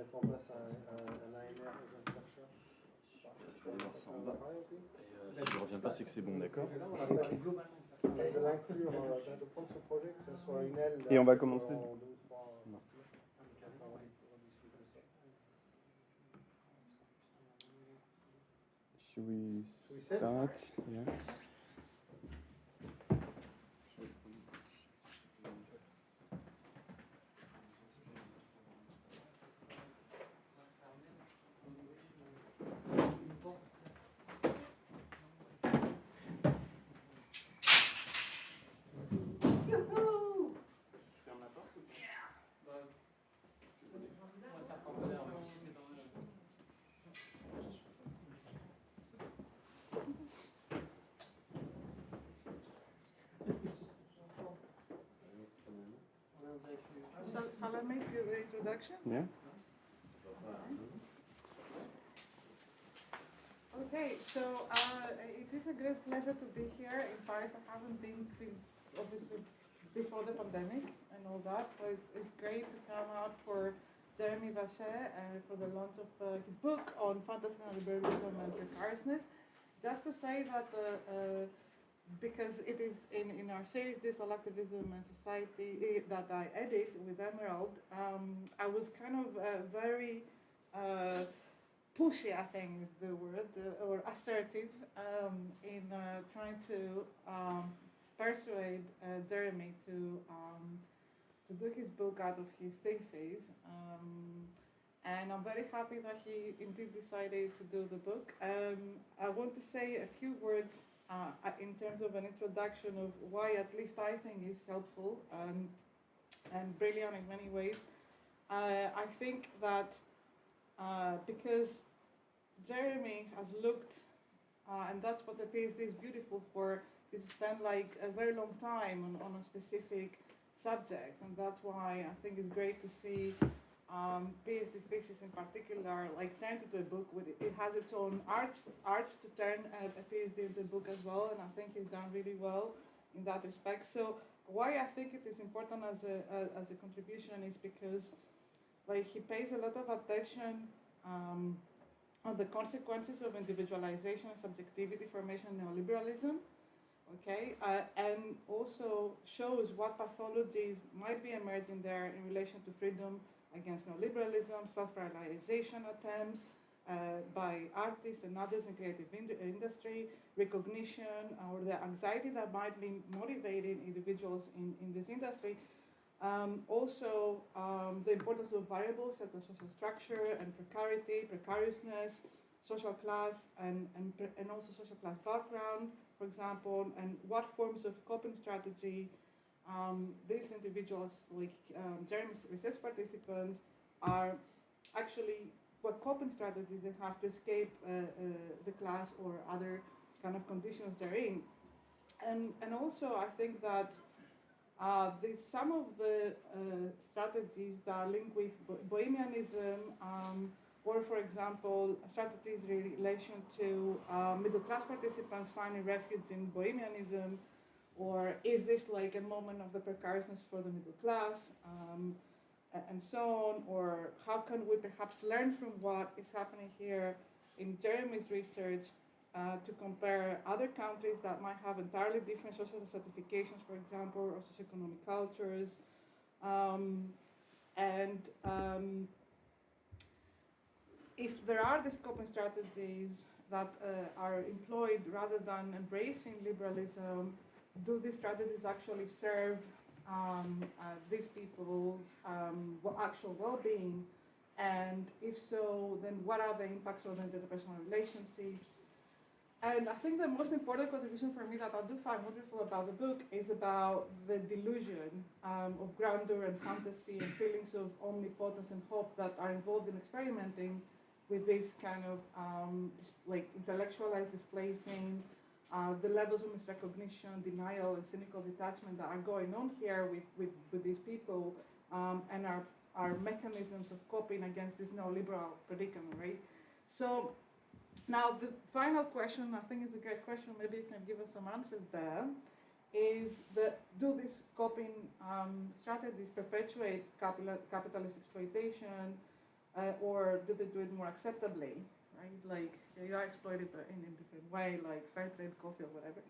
mettre en place un AMR dans un chercheur. Je vais aller voir ça en bas. Et si je ne reviens pas, c'est que c'est bon, d'accord? De l'inclure, de prendre ce projet, que ce soit une aile. Et on va commencer. Should we start? Yeah. Shall I make the introduction? Yeah. Okay, so it is a great pleasure to be here in Paris. I haven't been since, obviously, before the pandemic and all that. So it's great to come out for Jeremy Vachet for the launch of his book on fantasy, neoliberalism and precariousness. Just to say that because it is in our series, Digital Activism and Society, that I edit with Emerald, I was kind of very pushy, I think is the word, or assertive, in trying to persuade Jeremy to do his book out of his thesis. And I'm very happy that he indeed decided to do the book. I want to say a few words in terms of an introduction of why at least I think is helpful and brilliant in many ways. I think that because Jeremy has looked, and that's what the PhD is beautiful for, is spend like a very long time on a specific subject, and that's why I think it's great to see PhD thesis in particular like turned into a book. It has its own art to turn a PhD into a book as well, and I think he's done really well in that respect. So why I think it is important as a contribution is because like he pays a lot of attention on the consequences of individualization and subjectivity formation neoliberalism. Okay, and also shows what pathologies might be emerging there in relation to freedom against neoliberalism, self-realization attempts by artists and others in creative industry, recognition, or the anxiety that might be motivating individuals in this industry. Also, the importance of variables such as social structure and precarity, precariousness, social class, and also social class background, for example, and what forms of coping strategy these individuals, like Jeremy's research participants, are actually what coping strategies they have to escape the class or other kind of conditions they're in. And also, I think that some of the strategies that are linked with bohemianism, or for example, strategies in relation to middle class participants finding refuge in bohemianism, or is this like a moment of the precariousness for the middle class, and so on, or how can we perhaps learn from what is happening here in Jeremy's research to compare other countries that might have entirely different social stratifications, for example, or socioeconomic cultures, and if there are these coping strategies that are employed rather than embracing liberalism, do these strategies actually serve these people's actual well-being? And if so, then what are the impacts on interpersonal relationships? And I think the most important contribution for me that I do find wonderful about the book is about the delusion of grandeur and fantasy and feelings of omnipotence and hope that are involved in experimenting with this kind of like intellectualized displacing, the levels of misrecognition, denial, and cynical detachment that are going on here with these people, and our mechanisms of coping against this neoliberal predicament, right? So now the final question, I think is a great question, maybe you can give us some answers there, is that do these coping strategies perpetuate capitalist exploitation, or do they do it more acceptably, right? Like you are exploited but in a different way, like fair trade coffee or whatever.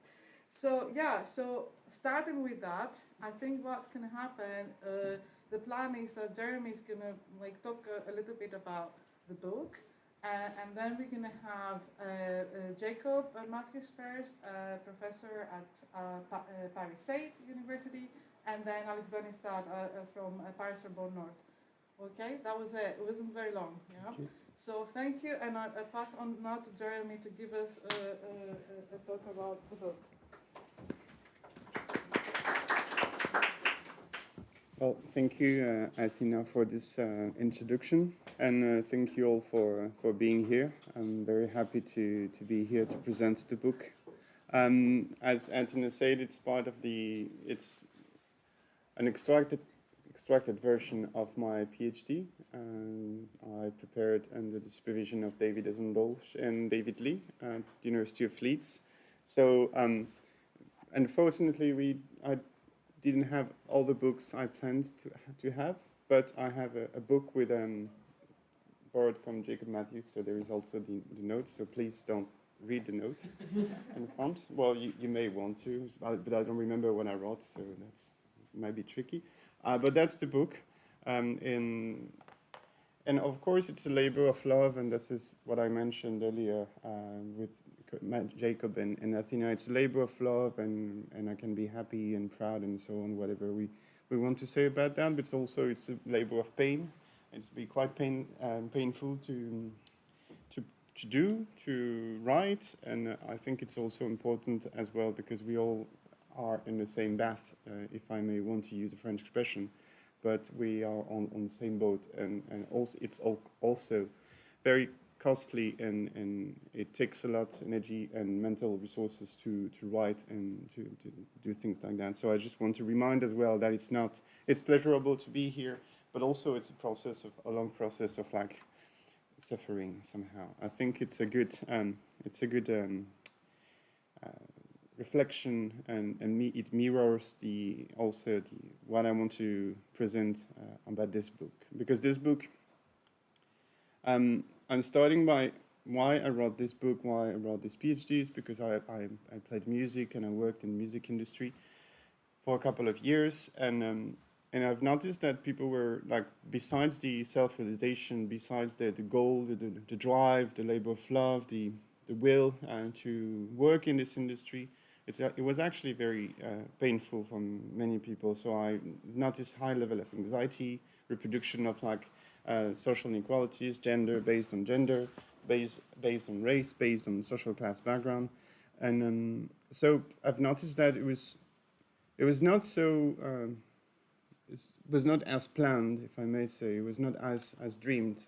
So yeah, so starting with that, I think what's gonna happen. The plan is that Jeremy is gonna like talk a little bit about the book, and then we're gonna have Jacob Matthews first, professor at Paris VIII University, and then Alix Benistant from Paris Sorbonne North. Okay, that was it. It wasn't very long. Yeah. So thank you, and I pass on now to Jeremy to give us a talk about the book. Well, thank you, Athina, for this introduction, and thank you all for being here. I'm very happy to be here to present the book. As Athina said, it's it's an extracted version of my PhD. I prepared under the supervision of David Esenbolsch and David Lee at the University of Leeds. So, unfortunately, I didn't have all the books I planned to have, but I have a book with borrowed from Jacob Matthews, so there is also the notes, so please don't read the notes in front. Well, you may want to, but I don't remember what I wrote, so that's might be tricky. But that's the book, and of course it's a labor of love, and this is what I mentioned earlier with Jacob and Athina. It's a labor of love, and I can be happy and proud and so on, whatever we want to say about that. But it's a labor of pain. It's be quite painful to write, and I think it's also important as well because we all are in the same bath, if I may want to use a French expression, but we are on the same boat, and also it's also very costly, and it takes a lot of energy and mental resources to write and to do things like that. So I just want to remind as well that it's pleasurable to be here, but also it's a long process of like suffering somehow. I think it's a good reflection, and it mirrors what I want to present about this book, because this book, I'm starting by why I wrote this book, why I wrote this PhD, is because I played music and I worked in the music industry for a couple of years, and I've noticed that people were like, besides the self-realization, besides the goal, the drive, the labor of love, the will to work in this industry, it was actually very painful for many people. So I noticed high level of anxiety, reproduction of like social inequalities, based on gender, based on race, based on social class background, and so I've noticed that it was not so. It was not as planned, if I may say. It was not as dreamed.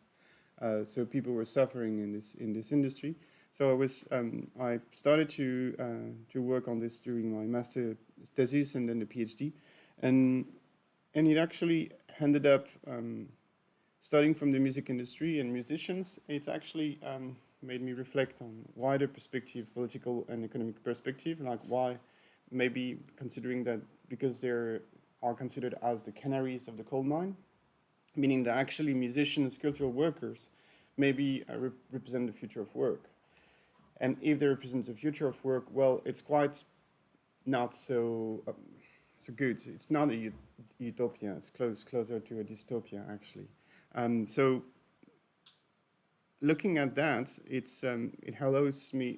So people were suffering in this industry. So I started to work on this during my master thesis and then the PhD, and it actually ended up starting from the music industry and musicians. It actually made me reflect on wider perspective, political and economic perspective, like why maybe considering that because they're are considered as the canaries of the coal mine, meaning that actually musicians, cultural workers, maybe represent the future of work. And if they represent the future of work, well, it's quite not so good. It's not a utopia. It's closer to a dystopia, actually. So looking at that, it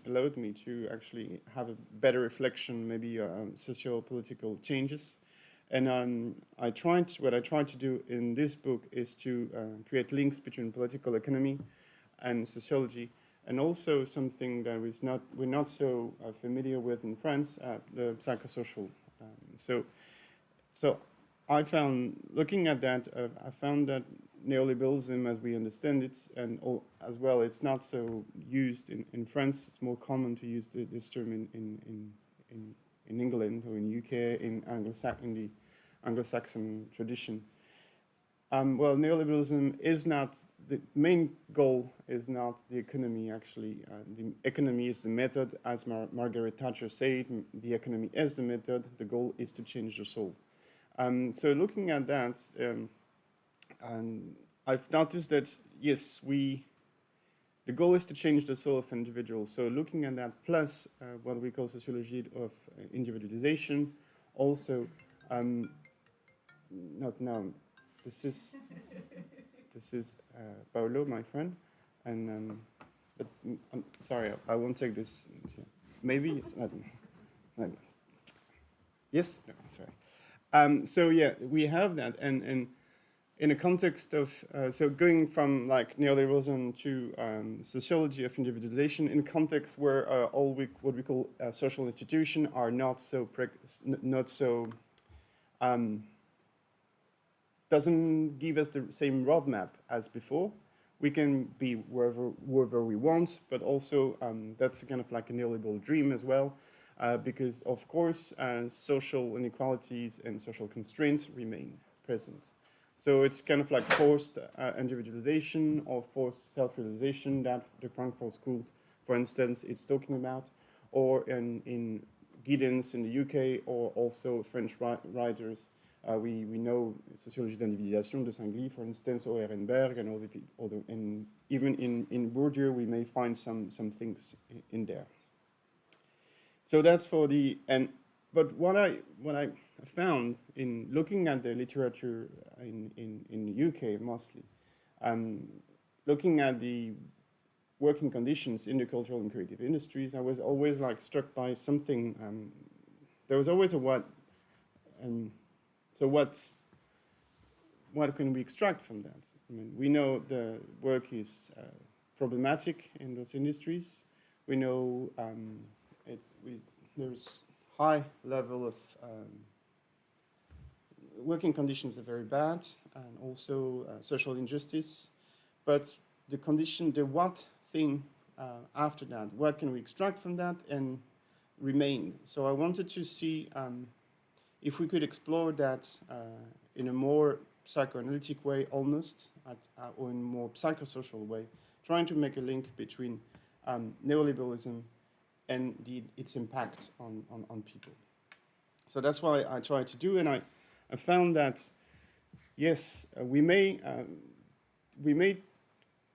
allowed me to actually have a better reflection, maybe socio-political changes. And what I tried to do in this book is to create links between political economy and sociology, and also something that we're not so familiar with in France, the psychosocial. So I found, looking at that, I found that neoliberalism, as we understand it, and as well, it's not so used in France. It's more common to use this term in England or in UK, in the Anglo-Saxon tradition. Well, neoliberalism is not, the main goal is not the economy, actually. The economy is the method, as Margaret Thatcher said, the economy is the method, the goal is to change the soul. So looking at that, and I've noticed that, yes, the goal is to change the soul of individuals. So looking at that, plus what we call sociology of individualization, also, not now, this is Paolo, my friend, and but I'm sorry, I won't take this. Maybe it's not. Yes, no, sorry. So yeah, we have that, and in a context of so going from like neoliberalism to sociology of individualization, in a context where all what we call social institutions are not so doesn't give us the same roadmap as before. We can be wherever we want, but also that's kind of like a neoliberal dream as well, because of course social inequalities and social constraints remain present. So it's kind of like forced individualization or forced self-realization that the Frankfurt School, for instance, is talking about, or in Giddens in the UK, or also French writers. We know Sociologie d'individuation de Saint-Gly, for instance, or Ehrenberg, and and even in Bourdieu, we may find some things in there. So that's for the but what I found in looking at the literature in the UK mostly, looking at the working conditions in the cultural and creative industries, I was always like struck by something. There was always a what. So what can we extract from that? I mean, we know the work is problematic in those industries. We know there's high level of working conditions are very bad, and also social injustice. But the what thing after that, what can we extract from that and remain? So I wanted to see if we could explore that in a more psychoanalytic way almost, or in a more psychosocial way, trying to make a link between neoliberalism and its impact on people. So that's what I tried to do, and I found that, yes, we may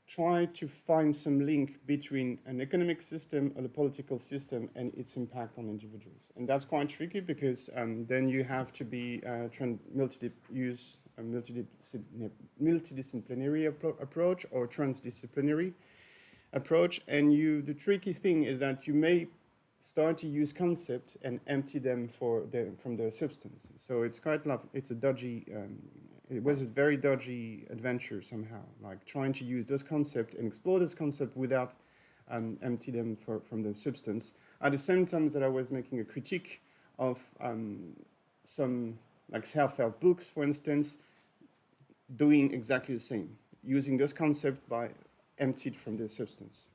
try to find some link between an economic system or the political system and its impact on individuals. And that's quite tricky because then you have to be use a multidisciplinary approach or transdisciplinary approach. And the tricky thing is that you may start to use concepts and empty them from their substance. So it's quite like it's a dodgy. It was a very dodgy adventure somehow, like trying to use those concepts and explore this concept without empty them from their substance. At the same time that I was making a critique of some like self-help books, for instance, doing exactly the same, using those concepts by emptied from their substance.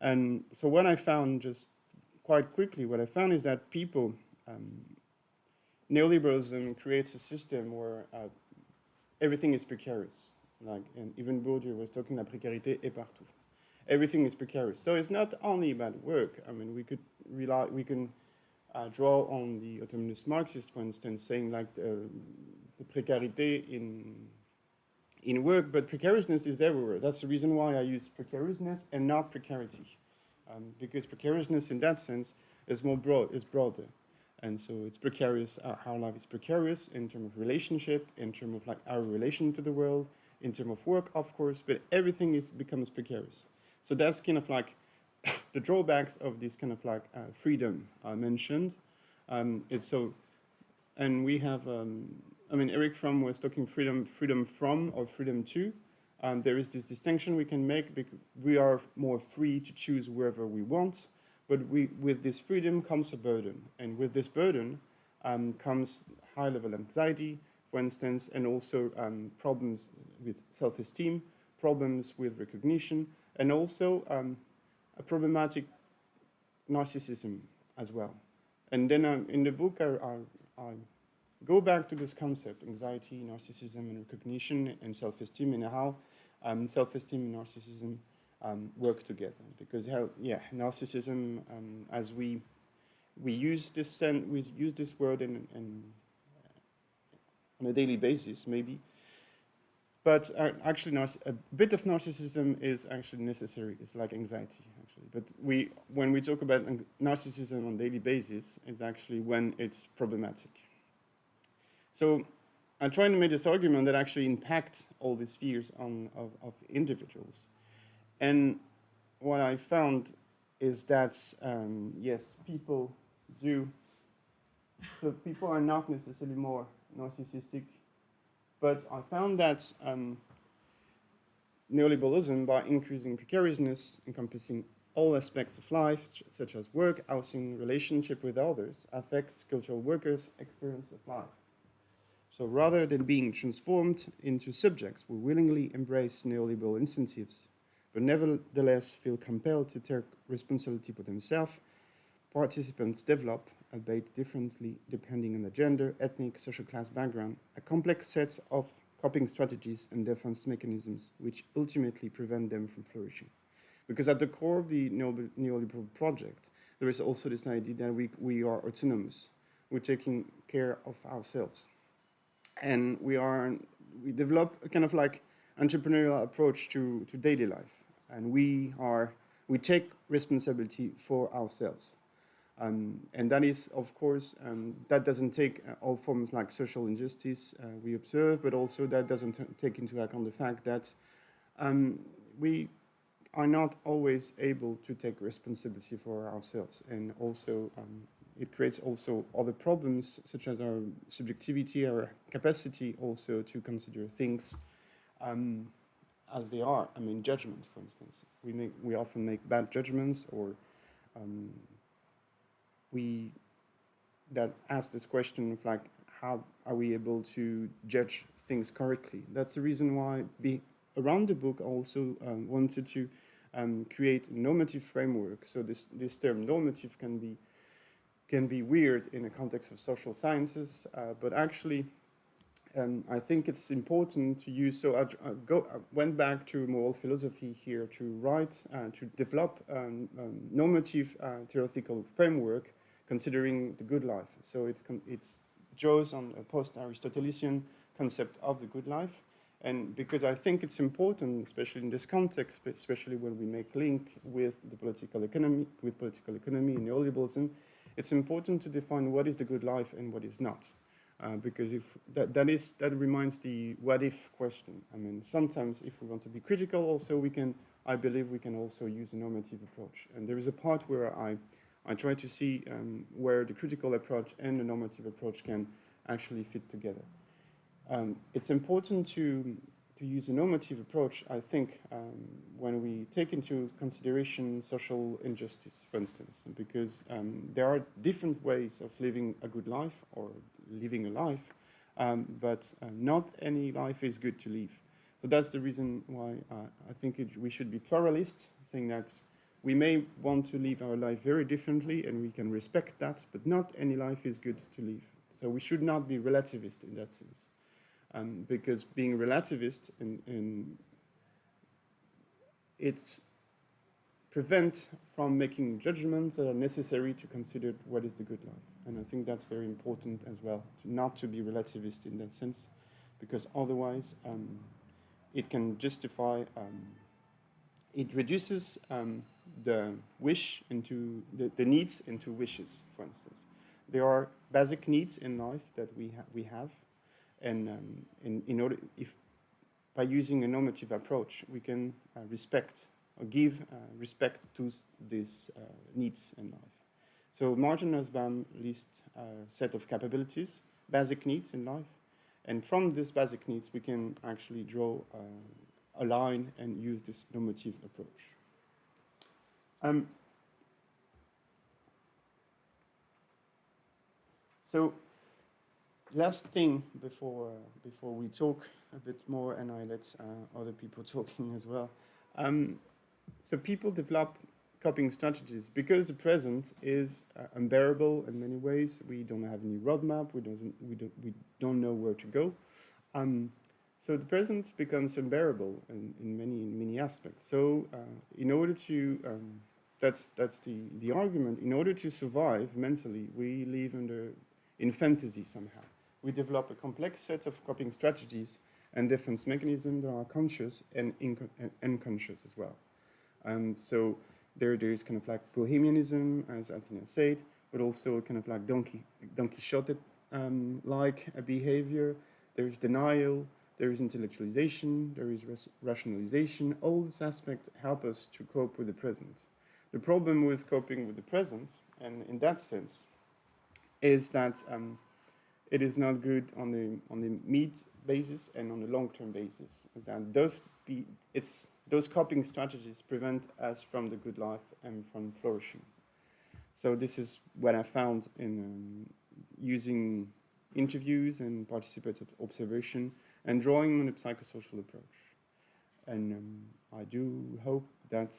And so what I found, just quite quickly, what I found is that people, neoliberalism creates a system where everything is precarious. Like, and even Bourdieu was talking la précarité est partout. Everything is precarious. So it's not only about work. I mean, we can draw on the autonomous Marxist, for instance, saying like the précarité in work, but precariousness is everywhere. That's the reason why I use precariousness and not precarity, because precariousness in that sense is broader. And so it's precarious, our life is precarious in terms of relationship, in terms of like our relation to the world, in terms of work, of course, but everything becomes precarious. So that's kind of like the drawbacks of this kind of like freedom I mentioned. It's so, and we have, I mean, Eric Fromm was talking freedom from or freedom to. There is this distinction we can make because we are more free to choose wherever we want. But with this freedom comes a burden, and with this burden comes high-level anxiety, for instance, and also problems with self-esteem, problems with recognition, and also a problematic narcissism as well. And then in the book, I go back to this concept, anxiety, narcissism, and recognition, and self-esteem, and how self-esteem and narcissism work together, because narcissism, as we use this word on a daily basis, maybe But actually, a bit of narcissism is actually necessary. It's like anxiety, actually. But when we talk about narcissism on a daily basis, it's actually when it's problematic. So I'm trying to make this argument that actually impacts all these spheres of individuals. And what I found is that, yes, people do. So people are not necessarily more narcissistic. But I found that neoliberalism, by increasing precariousness, encompassing all aspects of life, such as work, housing, relationship with others, affects cultural workers' experience of life. So rather than being transformed into subjects who willingly embrace neoliberal incentives, but nevertheless feel compelled to take responsibility for themselves, participants develop, albeit differently depending on the gender, ethnic, social class background, a complex set of coping strategies and defense mechanisms which ultimately prevent them from flourishing. Because at the core of the neoliberal project, there is also this idea that we are autonomous. We're taking care of ourselves. And we develop a kind of like entrepreneurial approach to daily life. And we take responsibility for ourselves. And that is, of course, that doesn't take all forms like social injustice we observe, but also that doesn't take into account the fact that we are not always able to take responsibility for ourselves. And also, it creates also other problems, such as our subjectivity, our capacity also to consider things as they are. I mean, judgment, for instance. We often make bad judgments, or that ask this question of like, how are we able to judge things correctly? That's the reason why around the book I also wanted to create a normative framework. So this term normative can be weird in the context of social sciences, but actually I think it's important to use. So I went back to moral philosophy here to write, to develop normative theoretical framework considering the good life. So it draws on a post-Aristotelian concept of the good life. And because I think it's important, especially in this context, especially when we make link with the political economy, and neoliberalism, it's important to define what is the good life and what is not. Because if that reminds the what if question. I mean, sometimes if we want to be critical also, I believe we can also use a normative approach. And there is a part where I try to see where the critical approach and the normative approach can actually fit together. It's important to use a normative approach, I think, when we take into consideration social injustice, for instance, because there are different ways of living a good life or living a life, but not any life is good to live. So that's the reason why I think we should be pluralist, saying that we may want to live our life very differently, and we can respect that, but not any life is good to live. So we should not be relativist in that sense. Because being relativist, it prevents from making judgments that are necessary to consider what is the good life. And I think that's very important as well, not to be relativist in that sense, because otherwise it can justify, it reduces the wish into the needs into wishes, for instance. There are basic needs in life that we have. And in order, by using a normative approach, we can respect or give respect to these needs in life. So Martin Nussbaum lists a set of capabilities, basic needs in life, and from these basic needs, we can actually draw a line and use this normative approach. So. Last thing before we talk a bit more, and I let other people talking as well. So people develop coping strategies because the present is unbearable in many ways. We don't have any roadmap. We don't know where to go. So the present becomes unbearable in many aspects. So in order to that's the argument. In order to survive mentally, we live in fantasy somehow. We develop a complex set of coping strategies and defense mechanisms that are conscious and unconscious as well. So there's kind of like bohemianism, as Athina said, but also kind of like Don Quixote like a behavior. There is denial, there is intellectualization, there is rationalization. All these aspects help us to cope with the present. The problem with coping with the present, and in that sense, is that it is not good on the mid basis and on the long-term basis. That those coping strategies prevent us from the good life and from flourishing. So this is what I found in using interviews and participative observation and drawing on a psychosocial approach. And I do hope that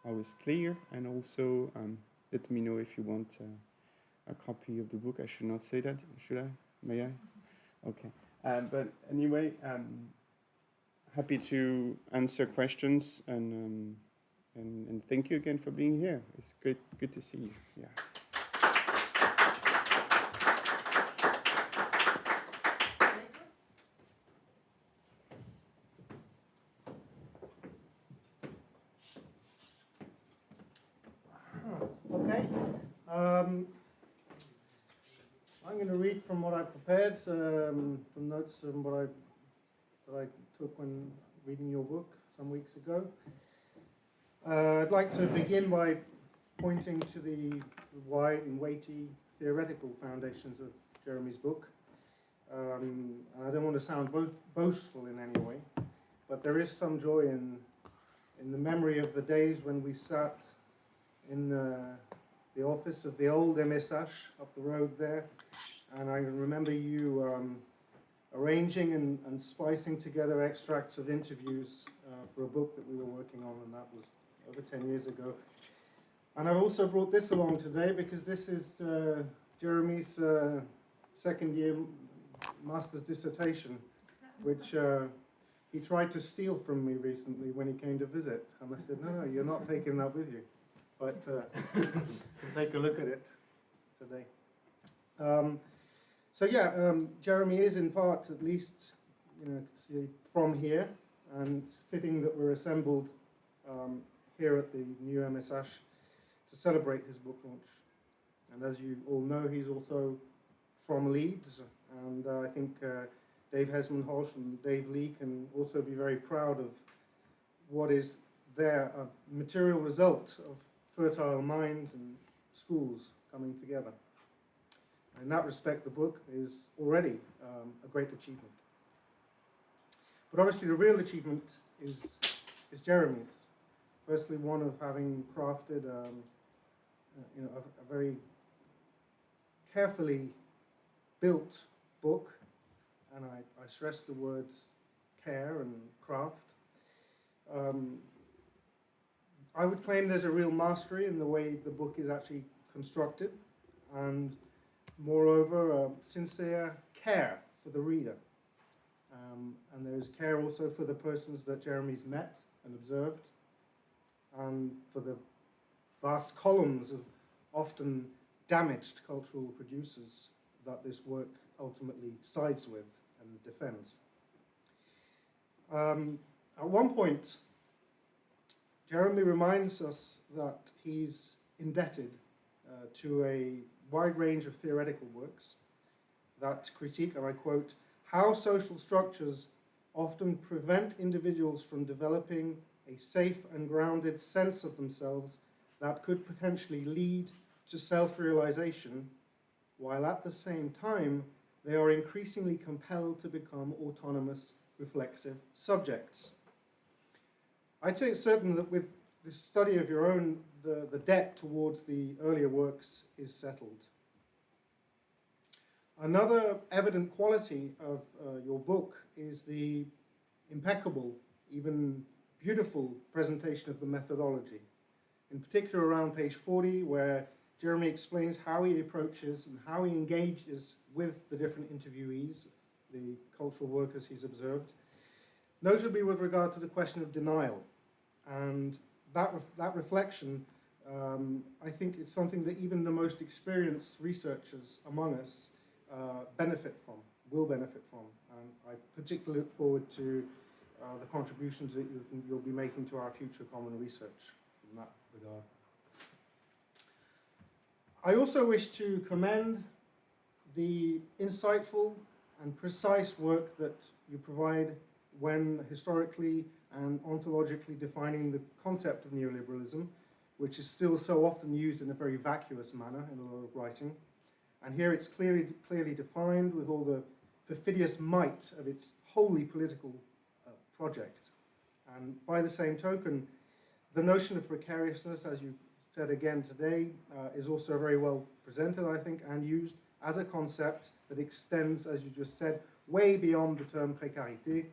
I was clear, and also let me know if you want a copy of the book. I should not say that, should I? May I? Okay. But anyway, happy to answer questions, and thank you again for being here. It's good to see you. Yeah. Okay. I'm going to read from what I prepared, from notes that I took when reading your book some weeks ago. I'd like to begin by pointing to the wide and weighty theoretical foundations of Jeremy's book. I don't want to sound boastful in any way, but there is some joy in the memory of the days when we sat in the office of the old MSH up the road there, and I remember you arranging and splicing together extracts of interviews for a book that we were working on, and that was over 10 years ago. And I've also brought this along today because this is Jeremy's second year master's dissertation, which he tried to steal from me recently when he came to visit. And I said, no, you're not taking that with you. But take a look at it today. Jeremy is in part, at least, from here, and it's fitting that we're assembled here at the new MSH to celebrate his book launch. And as you all know, he's also from Leeds, and I think Dave Hesman-Hosh and Dave Lee can also be very proud of what is there, a material result of fertile minds and schools coming together. In that respect, the book is already a great achievement. But obviously the real achievement is Jeremy's. Firstly, one of having crafted a very carefully built book, and I stress the words care and craft. I would claim there's a real mastery in the way the book is actually constructed, and moreover, a sincere care for the reader. And there's care also for the persons that Jeremy's met and observed, and for the vast columns of often damaged cultural producers that this work ultimately sides with and defends. At one point, Jeremy reminds us that he's indebted to a wide range of theoretical works that critique, and I quote, how social structures often prevent individuals from developing a safe and grounded sense of themselves that could potentially lead to self-realization, while at the same time they are increasingly compelled to become autonomous, reflexive subjects. I'd say it's certain that with the study of your own, the debt towards the earlier works is settled. Another evident quality of your book is the impeccable, even beautiful presentation of the methodology. In particular around page 40, where Jeremy explains how he approaches and how he engages with the different interviewees, the cultural workers he's observed, notably with regard to the question of denial. And that reflection, I think it's something that even the most experienced researchers among us benefit from, will benefit from. And I particularly look forward to the contributions that you'll be making to our future common research in that regard. I also wish to commend the insightful and precise work that you provide when historically and ontologically defining the concept of neoliberalism, which is still so often used in a very vacuous manner in a lot of writing. And here it's clearly defined with all the perfidious might of its wholly political project. And by the same token, the notion of precariousness, as you said again today, is also very well presented, I think, and used as a concept that extends, as you just said, way beyond the term précarité,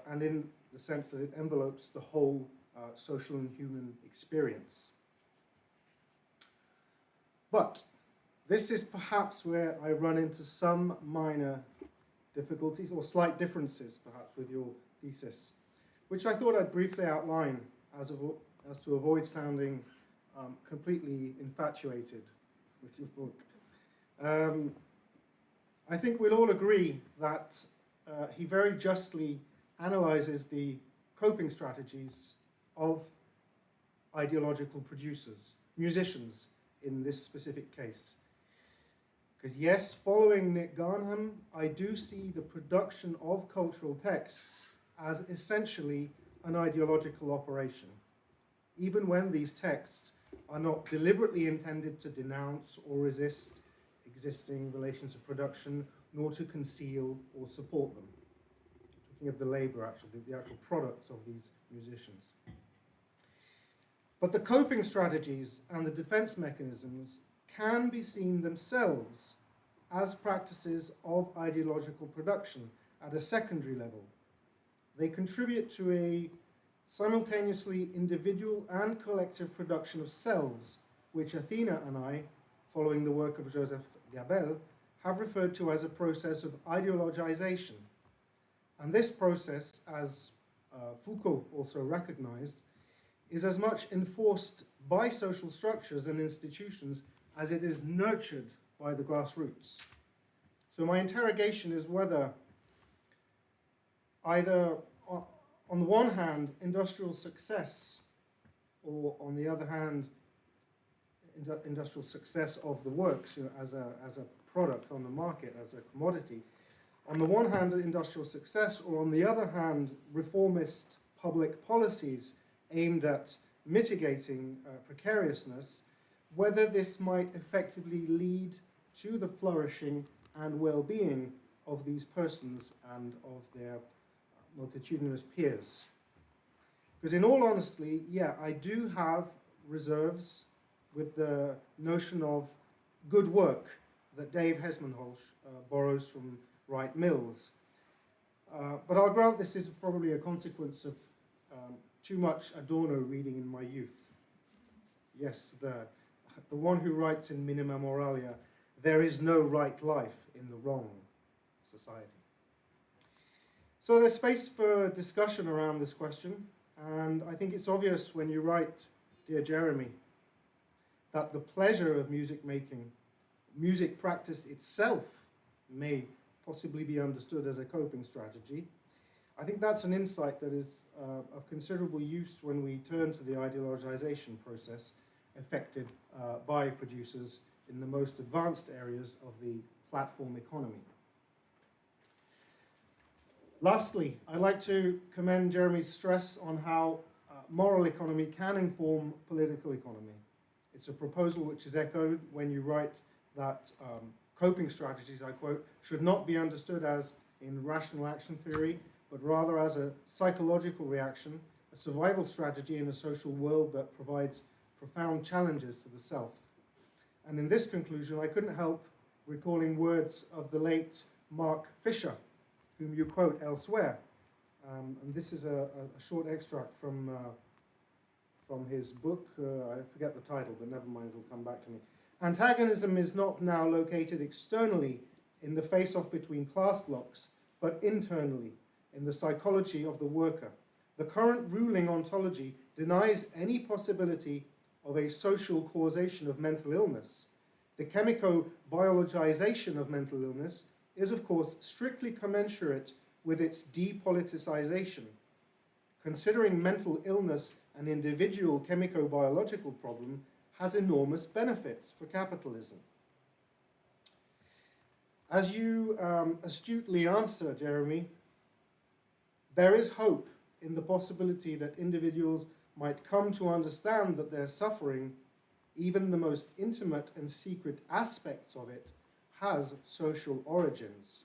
and in the sense that it envelopes the whole social and human experience. But this is perhaps where I run into some minor difficulties, or slight differences perhaps, with your thesis, which I thought I'd briefly outline as to avoid sounding completely infatuated with your book. I think we'll all agree that he very justly analyzes the coping strategies of ideological producers, musicians in this specific case. Because yes, following Nick Garnham, I do see the production of cultural texts as essentially an ideological operation, even when these texts are not deliberately intended to denounce or resist existing relations of production, nor to conceal or support them. Talking of the labor, actually, the actual products of these musicians. But the coping strategies and the defense mechanisms can be seen themselves as practices of ideological production at a secondary level. They contribute to a simultaneously individual and collective production of selves, which Athina and I, following the work of Joseph Gabel, have referred to as a process of ideologization. And this process, as Foucault also recognized, is as much enforced by social structures and institutions as it is nurtured by the grassroots. So my interrogation is whether either on the one hand industrial success, or on the other hand industrial success of the works, you know, as a product on the market, as a commodity, on the one hand industrial success, or on the other hand reformist public policies aimed at mitigating precariousness, whether this might effectively lead to the flourishing and well-being of these persons and of their multitudinous peers. Because in all honesty, yeah, I do have reserves with the notion of good work that Dave Hesmanholz borrows from Wright Mills. But I'll grant this is probably a consequence of too much Adorno reading in my youth. Yes, the one who writes in Minima Moralia, there is no right life in the wrong society. So there's space for discussion around this question, and I think it's obvious when you write, dear Jeremy, that the pleasure of music making, music practice itself may possibly be understood as a coping strategy. I think that's an insight that is of considerable use when we turn to the ideologization process effected by producers in the most advanced areas of the platform economy. Lastly, I'd like to commend Jeremy's stress on how moral economy can inform political economy. It's a proposal which is echoed when you write that coping strategies, I quote, should not be understood as in rational action theory, but rather as a psychological reaction, a survival strategy in a social world that provides profound challenges to the self. And in this conclusion, I couldn't help recalling words of the late Mark Fisher, whom you quote elsewhere. And this is a short extract from his book. I forget the title, but never mind, it'll come back to me. Antagonism is not now located externally in the face-off between class blocks, but internally in the psychology of the worker. The current ruling ontology denies any possibility of a social causation of mental illness. The chemico-biologization of mental illness is of course strictly commensurate with its depoliticization. Considering mental illness an individual chemico-biological problem has enormous benefits for capitalism. As you astutely answer, Jeremy, there is hope in the possibility that individuals might come to understand that their suffering, even the most intimate and secret aspects of it, has social origins.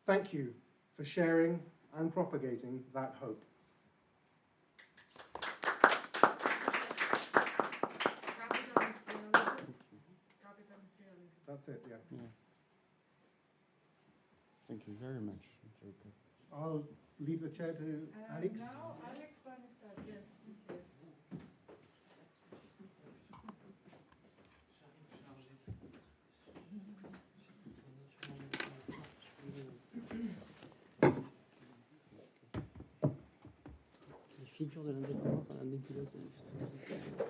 Thank you for sharing and propagating that hope. That's it, yeah. Thank you very much. Very good. I'll leave the chair to Alix. Now, Alex Benistant, yes. Okay. Les figures de l'indépendance dans la nébuleuse de l'industrialisation.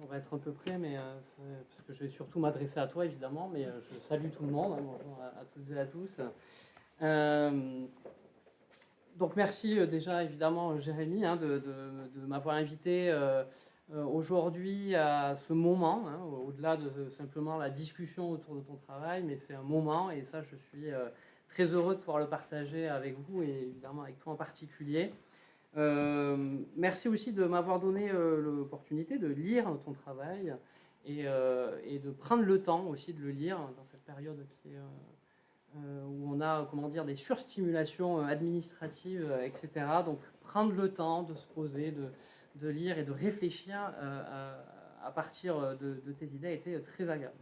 On va être un peu près, mais parce que je vais surtout m'adresser à toi évidemment, mais je salue tout le monde, hein, bonjour à toutes et à tous. Donc merci déjà évidemment Jérémy hein, de m'avoir invité aujourd'hui à ce moment, hein, au-delà de simplement la discussion autour de ton travail, mais c'est un moment et ça je suis très heureux de pouvoir le partager avec vous et évidemment avec toi en particulier. Merci aussi de m'avoir donné l'opportunité de lire ton travail et de prendre le temps aussi de le lire dans cette période qui est, où on a comment dire, des surstimulations administratives, etc. Donc prendre le temps de se poser, de lire et de réfléchir à partir de tes idées a été très agréable.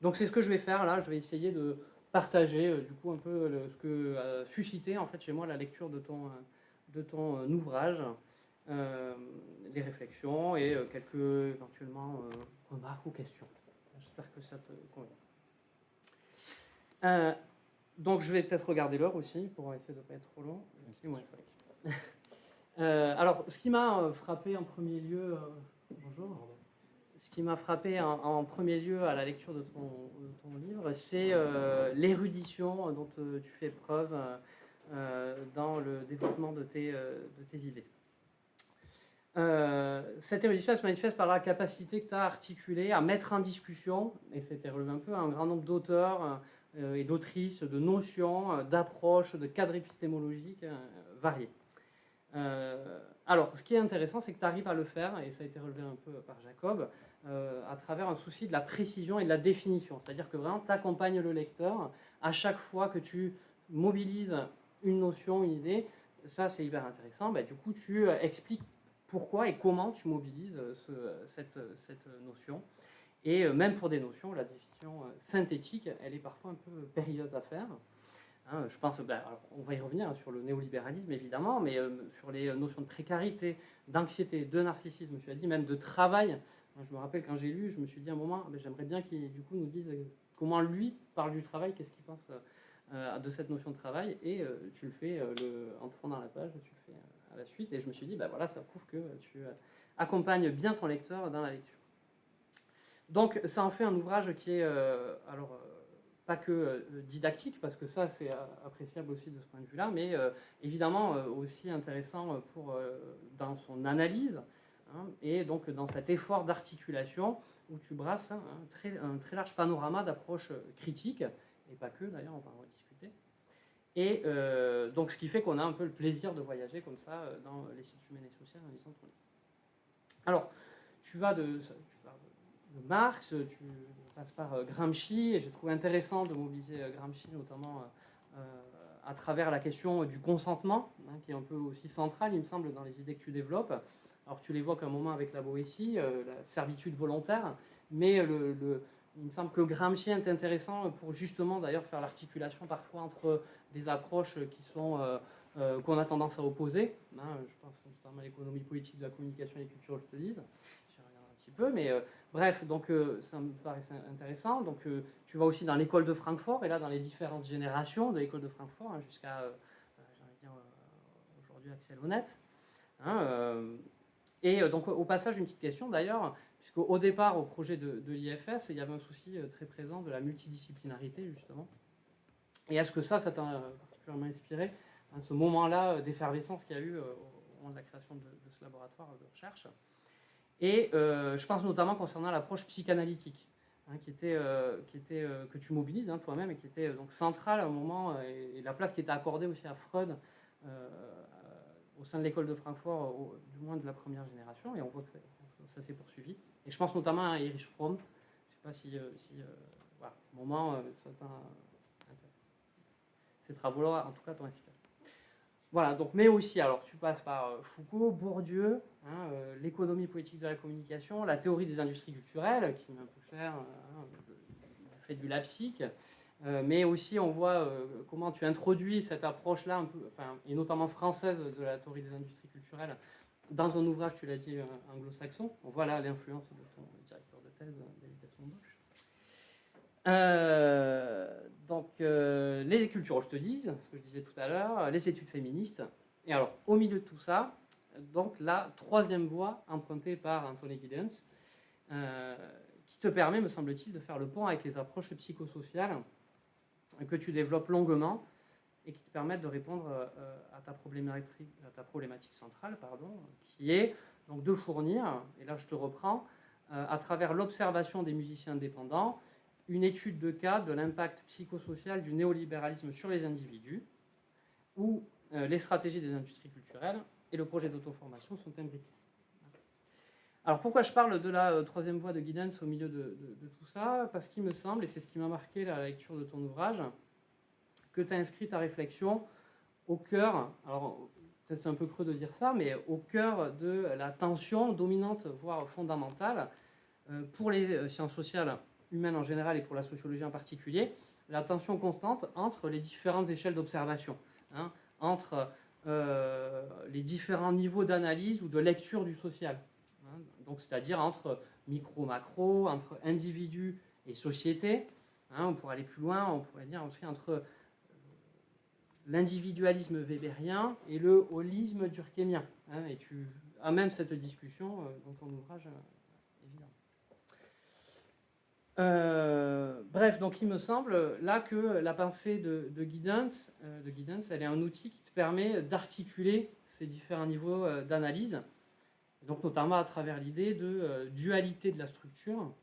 Donc c'est ce que je vais faire là, je vais essayer de partager du coup un peu ce que a suscité en fait chez moi la lecture de ton ouvrage, les réflexions et quelques éventuellement remarques ou questions. J'espère que ça te convient. Donc je vais peut-être regarder l'heure aussi pour essayer de ne pas être trop long. C'est moins 5. Alors ce qui m'a frappé en premier lieu, bonjour. Ce qui m'a frappé en premier lieu à la lecture de ton livre, c'est l'érudition dont tu fais preuve dans le développement de tes idées. Cette érudition se manifeste par la capacité que tu as à articuler, à mettre en discussion, et c'était relevé un peu, un grand nombre d'auteurs et d'autrices, de notions, d'approches, de cadres épistémologiques variés. Alors, ce qui est intéressant, c'est que tu arrives à le faire, et ça a été relevé un peu par Jacob, à travers un souci de la précision et de la définition. C'est-à-dire que vraiment, tu accompagnes le lecteur à chaque fois que tu mobilises une notion, une idée. Ça, c'est hyper intéressant. Bah, du coup, tu expliques pourquoi et comment tu mobilises cette notion. Et même pour des notions, la définition synthétique, elle est parfois un peu périlleuse à faire. Hein, je pense, alors, on va y revenir hein, sur le néolibéralisme évidemment, mais sur les notions de précarité, d'anxiété, de narcissisme, tu as dit même de travail. Je me rappelle quand j'ai lu, je me suis dit à un moment, j'aimerais bien qu'il du coup nous dise comment lui parle du travail, qu'est-ce qu'il pense de cette notion de travail, et tu le fais en tournant la page, tu le fais à la suite, et je me suis dit, voilà, ça prouve que tu accompagnes bien ton lecteur dans la lecture. Donc ça en fait un ouvrage qui est, pas que didactique, parce que ça c'est appréciable aussi de ce point de vue-là, mais évidemment aussi intéressant dans son analyse, hein, et donc dans cet effort d'articulation où tu brasses un très large panorama d'approches critiques, et pas que d'ailleurs, on va en rediscuter. Et donc ce qui fait qu'on a un peu le plaisir de voyager comme ça dans les sites humains et sociaux en lisant ton livre. Alors, tu vas de Marx, tu passes par Gramsci, et j'ai trouvé intéressant de mobiliser Gramsci notamment à travers la question du consentement, hein, qui est un peu aussi centrale, il me semble, dans les idées que tu développes. Alors tu l'évoques un moment avec la Boétie, la servitude volontaire, mais il me semble que Gramsci est intéressant pour justement d'ailleurs faire l'articulation parfois entre des approches qui sont qu'on a tendance à opposer. Hein, je pense notamment à l'économie politique de la communication et des cultural studies. J'y reviendrai un petit peu, mais bref, donc ça me paraît intéressant. Donc tu vas aussi dans l'école de Francfort, et là dans les différentes générations de l'école de Francfort, hein, jusqu'à, j'ai envie de dire, aujourd'hui Axel Honneth. Hein, Et donc au passage, une petite question d'ailleurs, puisqu'au départ, au projet de l'IFS, il y avait un souci très présent de la multidisciplinarité, justement. Et est-ce que ça t'a particulièrement inspiré, hein, ce moment-là d'effervescence qu'il y a eu au moment de la création de ce laboratoire de recherche? Et je pense notamment concernant l'approche psychanalytique, hein, que tu mobilises, hein, toi-même, et qui était donc centrale à un moment, et la place qui était accordée aussi à Freud au sein de l'école de Francfort, du moins de la première génération, et on voit que ça s'est poursuivi. Et je pense notamment à Erich Fromm. Je ne sais pas si voilà, au moment, ça t'intéresse. Ces travaux-là, en tout cas, t'ont inspiré. Voilà, donc, mais aussi, alors tu passes par Foucault, Bourdieu, hein, l'économie politique de la communication, la théorie des industries culturelles, qui m'est un peu chère, du fait du LabSIC, mais aussi on voit comment tu introduis cette approche-là, un peu, enfin, et notamment française, de la théorie des industries culturelles, dans un ouvrage, tu l'as dit, anglo-saxon. On voit là l'influence de ton directeur de thèse, David Mondoche. Donc, les cultures, je te dis, ce que je disais tout à l'heure, les études féministes. Et alors, au milieu de tout ça, donc la troisième voie empruntée par Anthony Giddens, qui te permet, me semble-t-il, de faire le pont avec les approches psychosociales que tu développes longuement et qui te permettent de répondre à ta problématique centrale, qui est donc de fournir, et là je te reprends, à travers l'observation des musiciens indépendants, une étude de cas de l'impact psychosocial du néolibéralisme sur les individus, où les stratégies des industries culturelles et le projet d'auto-formation sont imbriqués. Alors pourquoi je parle de la troisième voie de Giddens au milieu de tout ça? Parce qu'il me semble, et c'est ce qui m'a marqué la lecture de ton ouvrage, que tu as inscrit ta réflexion au cœur, alors peut-être c'est un peu creux de dire ça, mais au cœur de la tension dominante, voire fondamentale, pour les sciences sociales humaines en général et pour la sociologie en particulier, la tension constante entre les différentes échelles d'observation, hein, entre les différents niveaux d'analyse ou de lecture du social, hein, donc c'est-à-dire entre micro-macro, entre individus et société, hein, on pourrait aller plus loin, on pourrait dire aussi entre l'individualisme weberien et le holisme durkheimien, hein, et tu as même cette discussion dans ton ouvrage, évidemment. Bref, donc il me semble là que la pensée de Giddens, elle est un outil qui te permet d'articuler ces différents niveaux d'analyse, donc notamment à travers l'idée de dualité de la structure,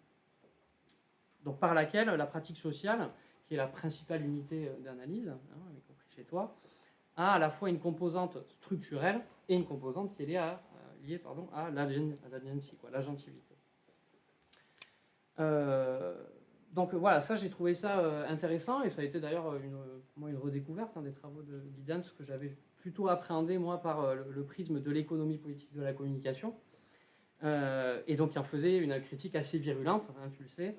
donc par laquelle la pratique sociale, qui est la principale unité d'analyse, hein, y compris chez toi, a à la fois une composante structurelle et une composante qui est liée à l'agency, l'agentivité. Donc voilà, ça j'ai trouvé ça intéressant, et ça a été d'ailleurs pour moi une redécouverte, hein, des travaux de Giddens que j'avais plutôt appréhendé moi par le prisme de l'économie politique de la communication, et donc il en faisait une critique assez virulente, hein, tu le sais,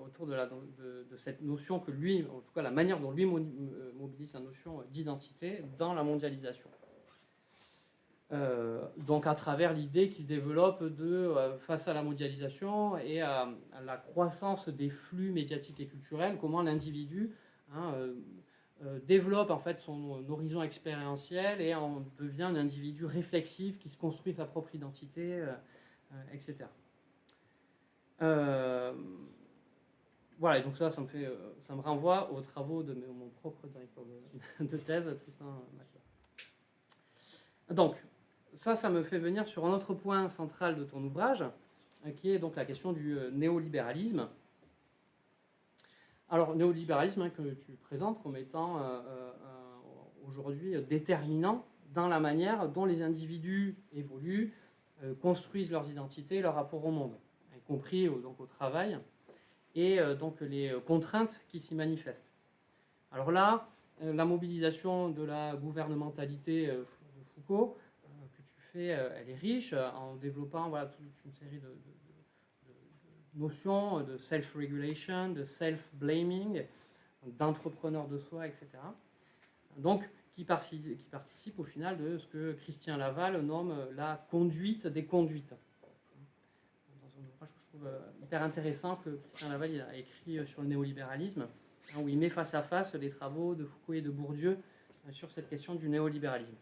autour de cette notion que lui, en tout cas la manière dont lui mobilise la notion d'identité dans la mondialisation. Donc à travers l'idée qu'il développe face à la mondialisation et à la croissance des flux médiatiques et culturels, comment l'individu, hein, développe en fait son horizon expérientiel et en devient un individu réflexif qui se construit sa propre identité, etc. Voilà, et donc ça me renvoie aux travaux de mon propre directeur de thèse, Tristan Mathieu. Donc, ça me fait venir sur un autre point central de ton ouvrage, qui est donc la question du néolibéralisme. Alors, néolibéralisme, hein, que tu présentes comme étant aujourd'hui déterminant dans la manière dont les individus évoluent, construisent leurs identités, leur rapport au monde, y compris donc au travail, et donc les contraintes qui s'y manifestent. Alors là, la mobilisation de la gouvernementalité de Foucault, elle est riche en développant toute une série de notions de self-regulation, de self-blaming, d'entrepreneur de soi, etc. Donc, qui participe au final de ce que Christian Laval nomme la conduite des conduites. Dans un ouvrage que je trouve hyper intéressant que Christian Laval a écrit sur le néolibéralisme, hein, où il met face à face les travaux de Foucault et de Bourdieu sur cette question du néolibéralisme.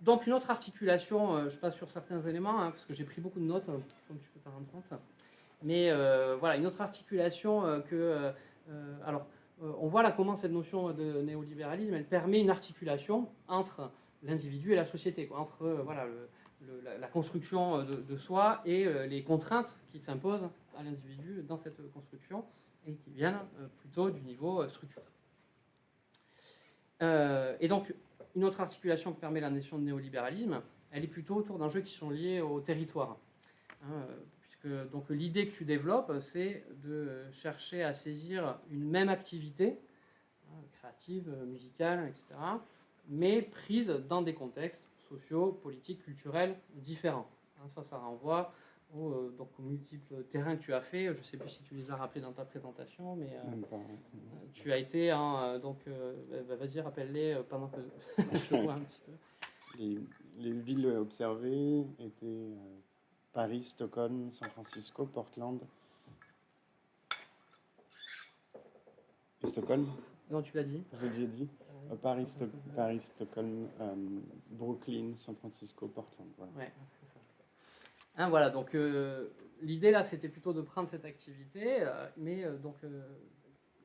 Donc une autre articulation, je passe sur certains éléments, hein, parce que j'ai pris beaucoup de notes, comme tu peux t'en rendre compte. Mais voilà, une autre articulation on voit là comment cette notion de néolibéralisme, elle permet une articulation entre l'individu et la société, quoi, entre la construction de soi et les contraintes qui s'imposent à l'individu dans cette construction et qui viennent plutôt du niveau structurel. Et donc, une autre articulation que permet la notion de néolibéralisme, elle est plutôt autour d'enjeux qui sont liés au territoire. Puisque donc, l'idée que tu développes, c'est de chercher à saisir une même activité, créative, musicale, etc., mais prise dans des contextes sociaux, politiques, culturels différents. Ça renvoie aux multiples terrains que tu as fait. Je ne sais plus si tu les as rappelés dans ta présentation, mais tu as été vas-y, rappelle-les pendant que je vois un petit peu. Les villes observées étaient Paris, Stockholm, San Francisco, Portland et Stockholm. Non, tu l'as dit. J'ai déjà dit. Paris, Stockholm, Brooklyn, San Francisco, Portland. Voilà. Ouais, c'est ça. Voilà, donc l'idée là, c'était plutôt de prendre cette activité, mais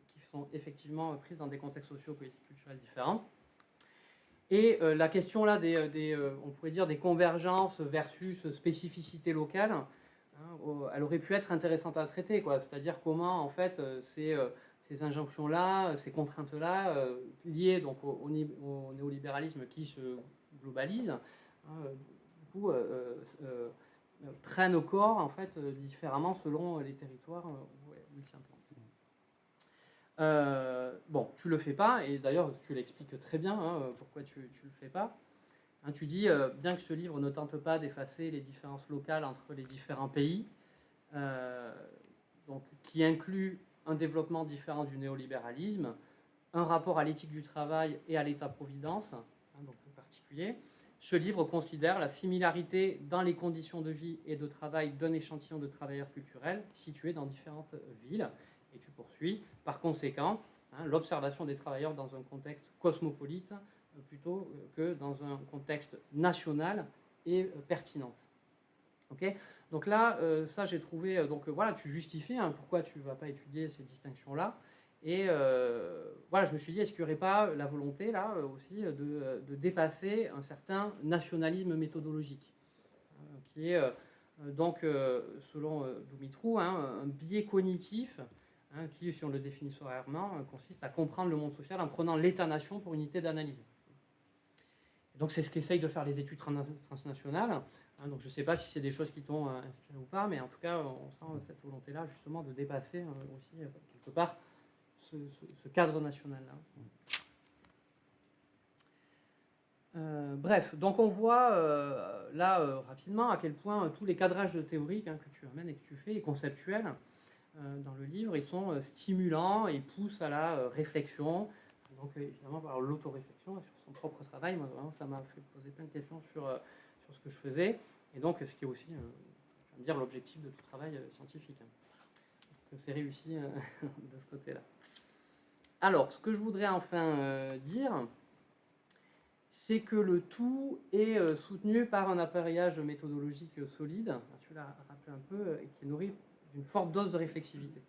qui sont effectivement prises dans des contextes sociaux, politiques, culturels différents. Et la question là on pourrait dire des convergences versus spécificité locale, elle aurait pu être intéressante à traiter, quoi. C'est-à-dire comment en fait ces injonctions-là, ces contraintes-là, liées donc au néolibéralisme qui se globalise, prennent au corps en fait différemment selon les territoires où ils s'implantent. Bon, tu le fais pas, et d'ailleurs tu l'expliques très bien pourquoi tu le fais pas. Tu dis bien que ce livre ne tente pas d'effacer les différences locales entre les différents pays, donc qui inclut un développement différent du néolibéralisme, un rapport à l'éthique du travail et à l'État-providence, donc en particulier. Ce livre considère la similarité dans les conditions de vie et de travail d'un échantillon de travailleurs culturels situés dans différentes villes. Et tu poursuis, par conséquent, l'observation des travailleurs dans un contexte cosmopolite plutôt que dans un contexte national et pertinente. Okay, donc là, ça j'ai trouvé, tu justifies pourquoi tu ne vas pas étudier ces distinctions-là. Et je me suis dit, est-ce qu'il n'y aurait pas la volonté là aussi de dépasser un certain nationalisme méthodologique, qui est selon Dumitrou, un biais cognitif qui, si on le définit sommairement, consiste à comprendre le monde social en prenant l'État-nation pour unité d'analyse. Donc c'est ce qu'essayent de faire les études transnationales. Donc je ne sais pas si c'est des choses qui t'ont inspiré ou pas, mais en tout cas, on sent cette volonté-là justement de dépasser aussi quelque part ce cadre national-là. Bref, donc on voit rapidement à quel point tous les cadrages théoriques que tu amènes et que tu fais, et conceptuels, dans le livre, ils sont stimulants et poussent à la réflexion, donc évidemment par l'autoréflexion sur son propre travail. Moi, vraiment, ça m'a fait poser plein de questions sur ce que je faisais, et donc ce qui est aussi, je veux dire, l'objectif de tout travail scientifique. Donc c'est réussi de ce côté-là. Alors, ce que je voudrais enfin dire, c'est que le tout est soutenu par un appareillage méthodologique solide, tu l'as rappelé un peu, et qui est nourri d'une forte dose de réflexivité.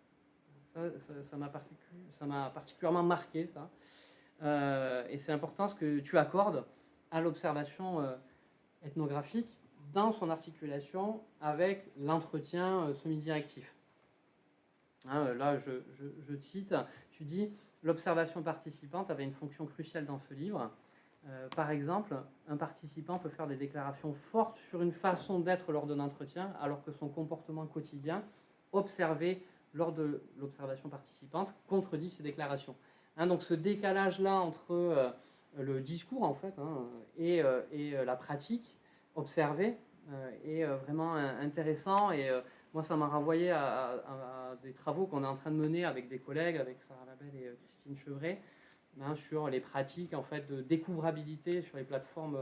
Ça m'a particulièrement marqué, ça. Et c'est important ce que tu accordes à l'observation ethnographique dans son articulation avec l'entretien semi-directif. Là, je te cite, tu dis « L'observation participante avait une fonction cruciale dans ce livre. Par exemple, un participant peut faire des déclarations fortes sur une façon d'être lors d'un entretien, alors que son comportement quotidien, observé lors de l'observation participante, contredit ces déclarations. » Donc ce décalage-là entre le discours en fait et la pratique observée est vraiment intéressant, et moi ça m'a renvoyé à des travaux qu'on est en train de mener avec des collègues, avec Sarah Labelle et Christine Chevret, sur les pratiques en fait de découvrabilité sur les plateformes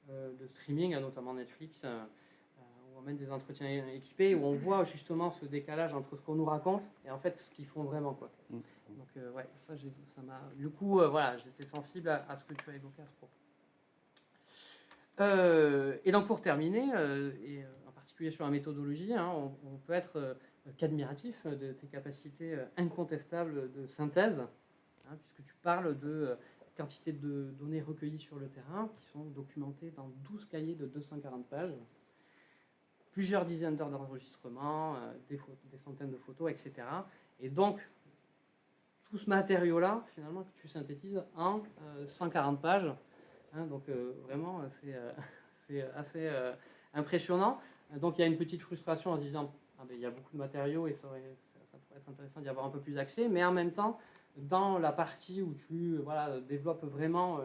de streaming, notamment Netflix, où on mène des entretiens équipés, où on voit justement ce décalage entre ce qu'on nous raconte et en fait ce qu'ils font vraiment, quoi. Donc ça m'a, du coup, j'étais sensible à ce que tu as évoqué à ce propos. Et donc pour terminer, et en particulier sur la méthodologie, hein, on peut être qu'admiratif de tes capacités incontestables de synthèse, hein, puisque tu parles de quantité de données recueillies sur le terrain qui sont documentées dans 12 cahiers de 240 pages, plusieurs dizaines d'heures d'enregistrement, des centaines de photos, etc. Et donc, tout ce matériau-là, finalement, que tu synthétises en 140 pages. Hein, donc, vraiment, c'est assez impressionnant. Donc, il y a une petite frustration en se disant ah, ben, il y a beaucoup de matériaux et ça pourrait être intéressant d'y avoir un peu plus accès. Mais en même temps, dans la partie où tu développes vraiment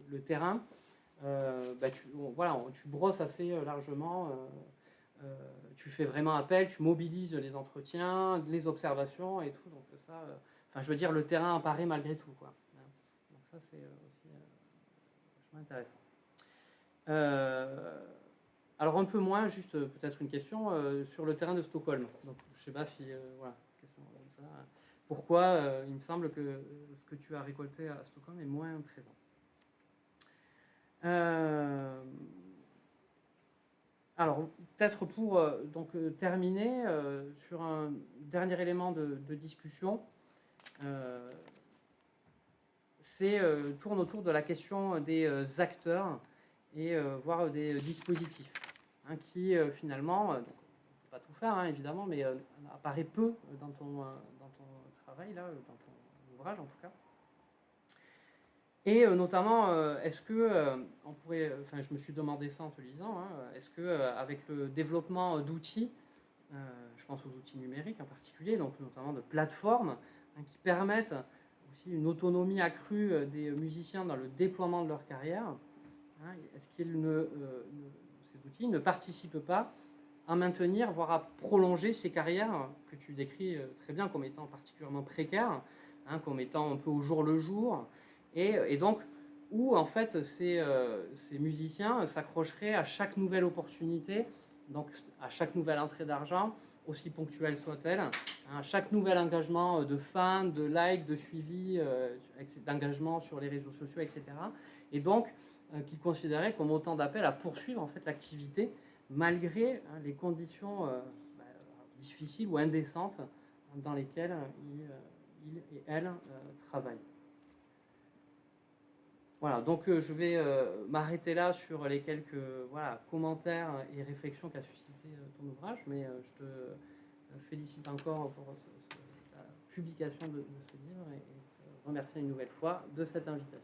le terrain, tu brosses assez largement. Tu fais vraiment appel, tu mobilises les entretiens, les observations et tout. Donc ça, je veux dire, le terrain apparaît malgré tout, quoi. Donc ça, c'est aussi vachement intéressant. Alors un peu moins, juste peut-être une question sur le terrain de Stockholm. Donc je sais pas si question comme ça. Pourquoi il me semble que ce que tu as récolté à Stockholm est moins présent. Alors, peut-être pour terminer sur un dernier élément de discussion, tourne autour de la question des acteurs et voire des dispositifs, hein, qui finalement, on ne peut pas tout faire, hein, évidemment, mais apparaît peu dans ton travail, là, dans ton ouvrage en tout cas. Et notamment, est-ce que on pourrait, je me suis demandé ça en te lisant, hein, est-ce que avec le développement d'outils, je pense aux outils numériques en particulier, donc notamment de plateformes, hein, qui permettent aussi une autonomie accrue des musiciens dans le déploiement de leur carrière, hein, est-ce qu'ils ces outils ne participent pas à maintenir, voire à prolonger ces carrières que tu décris très bien comme étant particulièrement précaires, hein, comme étant un peu au jour le jour, et donc où en fait ces musiciens s'accrocheraient à chaque nouvelle opportunité, donc à chaque nouvelle entrée d'argent, aussi ponctuelle soit-elle, hein, à chaque nouvel engagement de fans, de likes, de suivi, d'engagement sur les réseaux sociaux, etc. Et donc qui considéraient comme autant d'appels à poursuivre en fait l'activité malgré les conditions difficiles ou indécentes dans lesquelles ils et elles travaillent. Voilà, donc je vais m'arrêter là sur les quelques commentaires et réflexions qu'a suscité ton ouvrage, mais je te félicite encore pour la publication de ce livre et te remercie une nouvelle fois de cette invitation.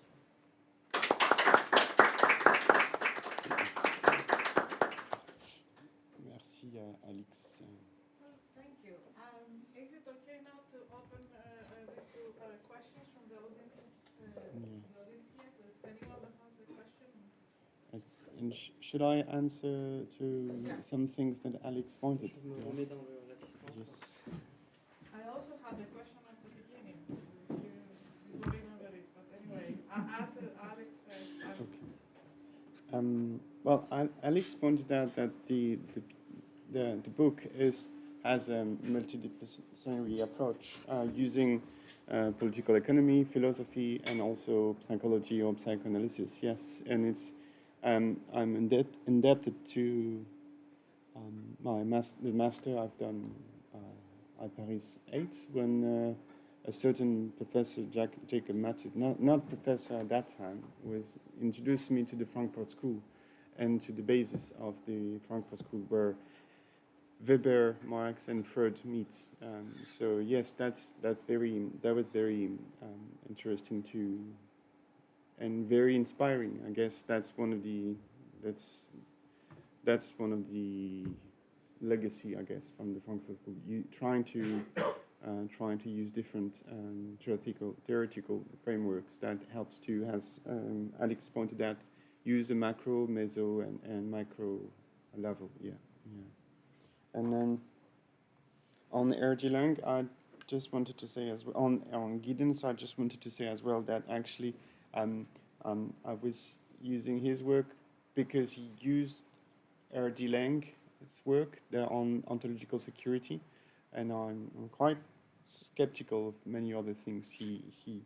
Merci Alix. Thank you. Is it okay now to open this to questions from the audience? Audencia, does anyone has a question? And should I answer to some things that Alix pointed? Je me remets dans l'assistance. Yes. I also had a question at the beginning. You don't remember it, but anyway, after Alex first. Okay. Well, Alix pointed out that the book has a multidisciplinary approach using political economy, philosophy, and also psychology or psychoanalysis. Yes, and it's I'm indebted to the master I've done at Paris 8 when a certain professor, Jacob Matthew, not professor at that time, was introduced me to the Frankfurt School and to the basis of the Frankfurt School where Weber, Marx, and Freud meets. So yes, that was very interesting too, and very inspiring. I guess that's one of the legacy, I guess, from the Frankfurt School. Trying to use different theoretical frameworks that helps to, as Alix pointed out, use a macro, meso, and micro level. Yeah. And then on Ergelang, I just wanted to say as well, on Giddens, I just wanted to say as well that actually I was using his work because he used Ergelang's work on ontological security, and I'm quite skeptical of many other things he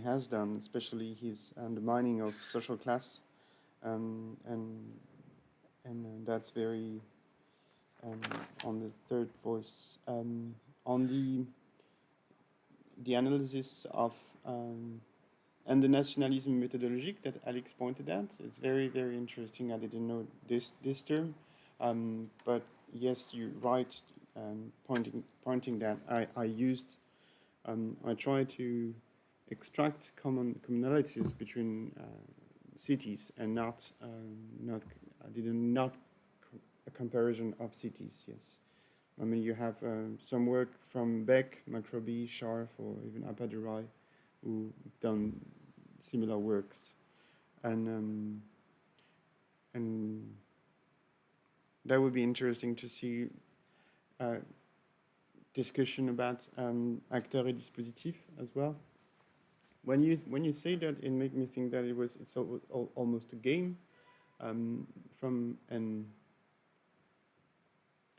has done, especially his undermining of social class and that's very on the third voice. On the analysis of and the nationalism methodologique that Alix pointed at, it's very, very interesting. I didn't know this term, but yes, you're right. Pointing that I used, I tried to extract commonalities between cities and not I did not a comparison of cities. Yes, I mean you have some work from Beck, Macroby, Scharf, or even Apadurai, who done similar works, and that would be interesting to see discussion about acteur et dispositif as well. When you say that, it made me think that it's almost a game from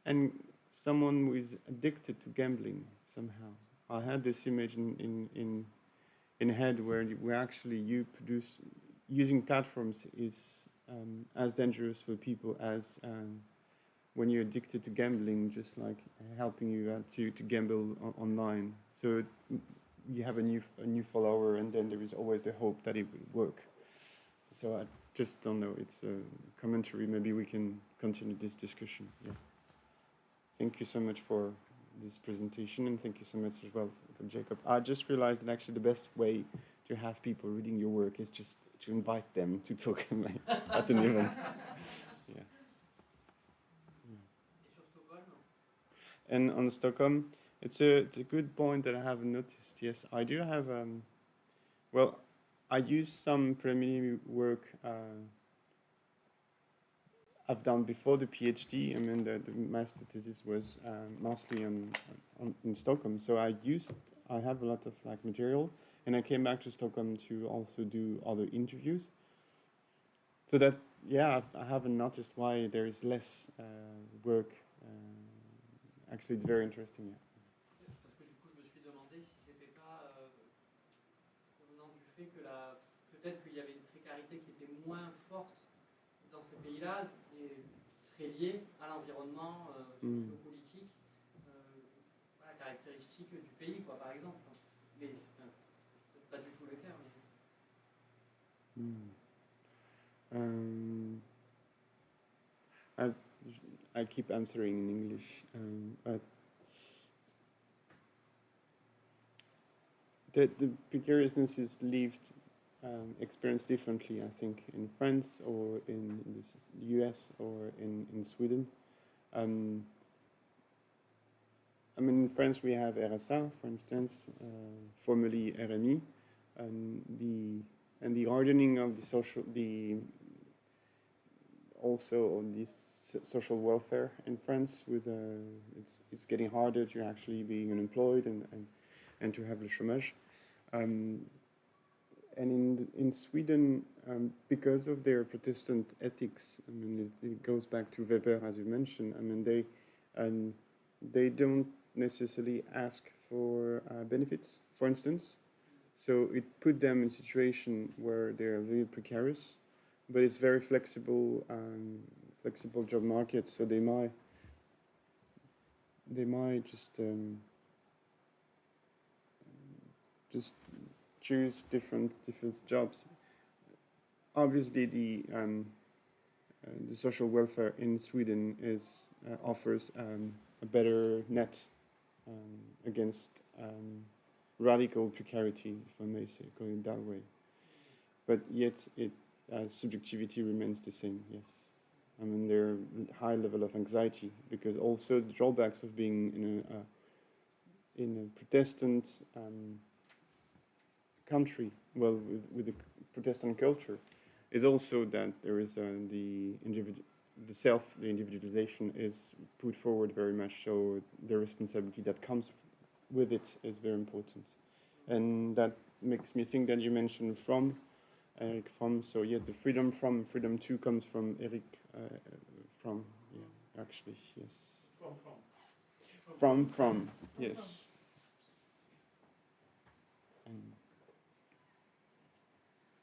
and someone who is addicted to gambling somehow. I had this image in head where you produce using platforms is as dangerous for people as when you're addicted to gambling, just like helping you to gamble online. So you have a new follower, and then there is always the hope that it will work. So I just don't know. It's a commentary. Maybe we can continue this discussion. Yeah. Thank you so much for this presentation, and thank you so much as well for Jacob. I just realized that actually the best way to have people reading your work is just to invite them to talk at an event. Yeah. And on Stockholm, it's a good point that I haven't noticed. Yes, I do have. Well, I use some preliminary work I've done before the PhD. I mean, the master thesis was mostly in Stockholm. So I have a lot of material, and I came back to Stockholm to also do other interviews. So that, yeah, I haven't noticed why there is less work. Actually, it's very interesting. Yeah. Parce que du coup, je me suis demandé si c'était pas provenant du fait que peut-être qu'il y avait une précarité qui était moins forte dans ces pays-là et qui serait liée à l'environnement socio-politique, voilà, caractéristique du pays, quoi, par exemple. Mais c'est pas du tout le cas. Mais... I keep answering in English. The precariousness is lived, experienced differently, I think, in France or in the US or in Sweden. I mean, in France we have RSA, for instance, formerly RMI, and the hardening of also on this social welfare in France, with it's getting harder to actually be unemployed and to have le chômage. And in Sweden, because of their Protestant ethics, I mean, it goes back to Weber, as you mentioned. I mean, they don't necessarily ask for benefits, for instance. So it put them in a situation where they're really precarious, but it's very flexible job market. So they might just choose different jobs. Obviously, the social welfare in Sweden offers a better net against radical precarity, if I may say, going that way. But yet, subjectivity remains the same. Yes, I mean, there are high level of anxiety, because also the drawbacks of being in a Protestant country, well, with the Protestant culture, is also that there is the individualization is put forward very much. So the responsibility that comes with it is very important, and that makes me think that you mentioned Eric from. So yeah, the freedom to comes from Eric from. Yeah, actually, yes. From yes.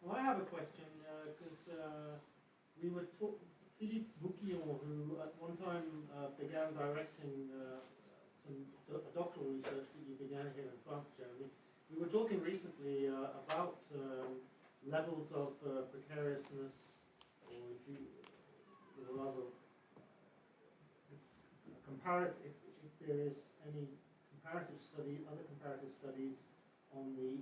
Well, I have a question, because we were Philippe Bouquillon, who at one time began directing a doctoral research that you began here in France, Jeremy. We were talking recently about levels of precariousness, or if you, rather, if there is any comparative study, other comparative studies on the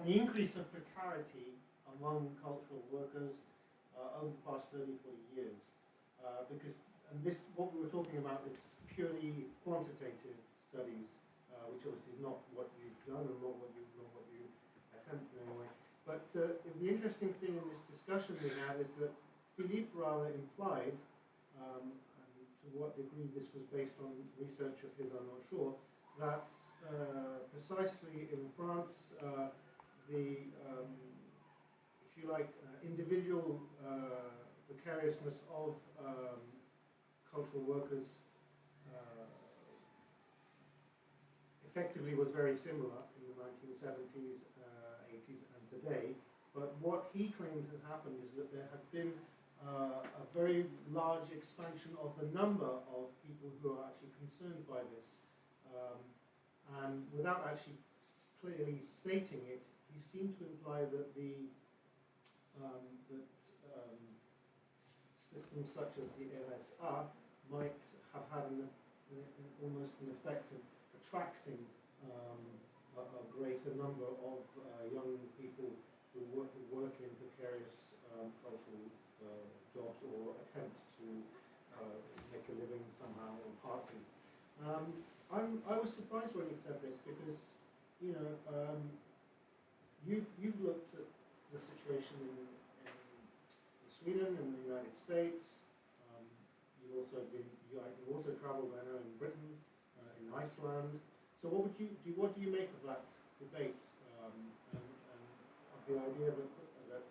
increase of precarity among cultural workers over the past 30, 40 years. What we were talking about is purely quantitative studies, which obviously is not what you've done and not what you attempt anyway. But the interesting thing in this discussion we had is that Philippe rather implied, and to what degree this was based on research of his, I'm not sure, that precisely in France, if you like, individual precariousness of cultural workers effectively was very similar in the 1970s, 80s and today. But what he claimed had happened is that there had been a very large expansion of the number of people who are actually concerned by this. And without actually clearly stating it, he seemed to imply that systems such as the LSA might have had almost an effect of attracting a greater number of young people who work in precarious cultural jobs or attempts to make a living somehow or partly. I was surprised when he said this because, you know, you've looked at the situation in Sweden and the United States. You also traveled, I know, in Britain, in Iceland. So what do you make of that debate and of the idea that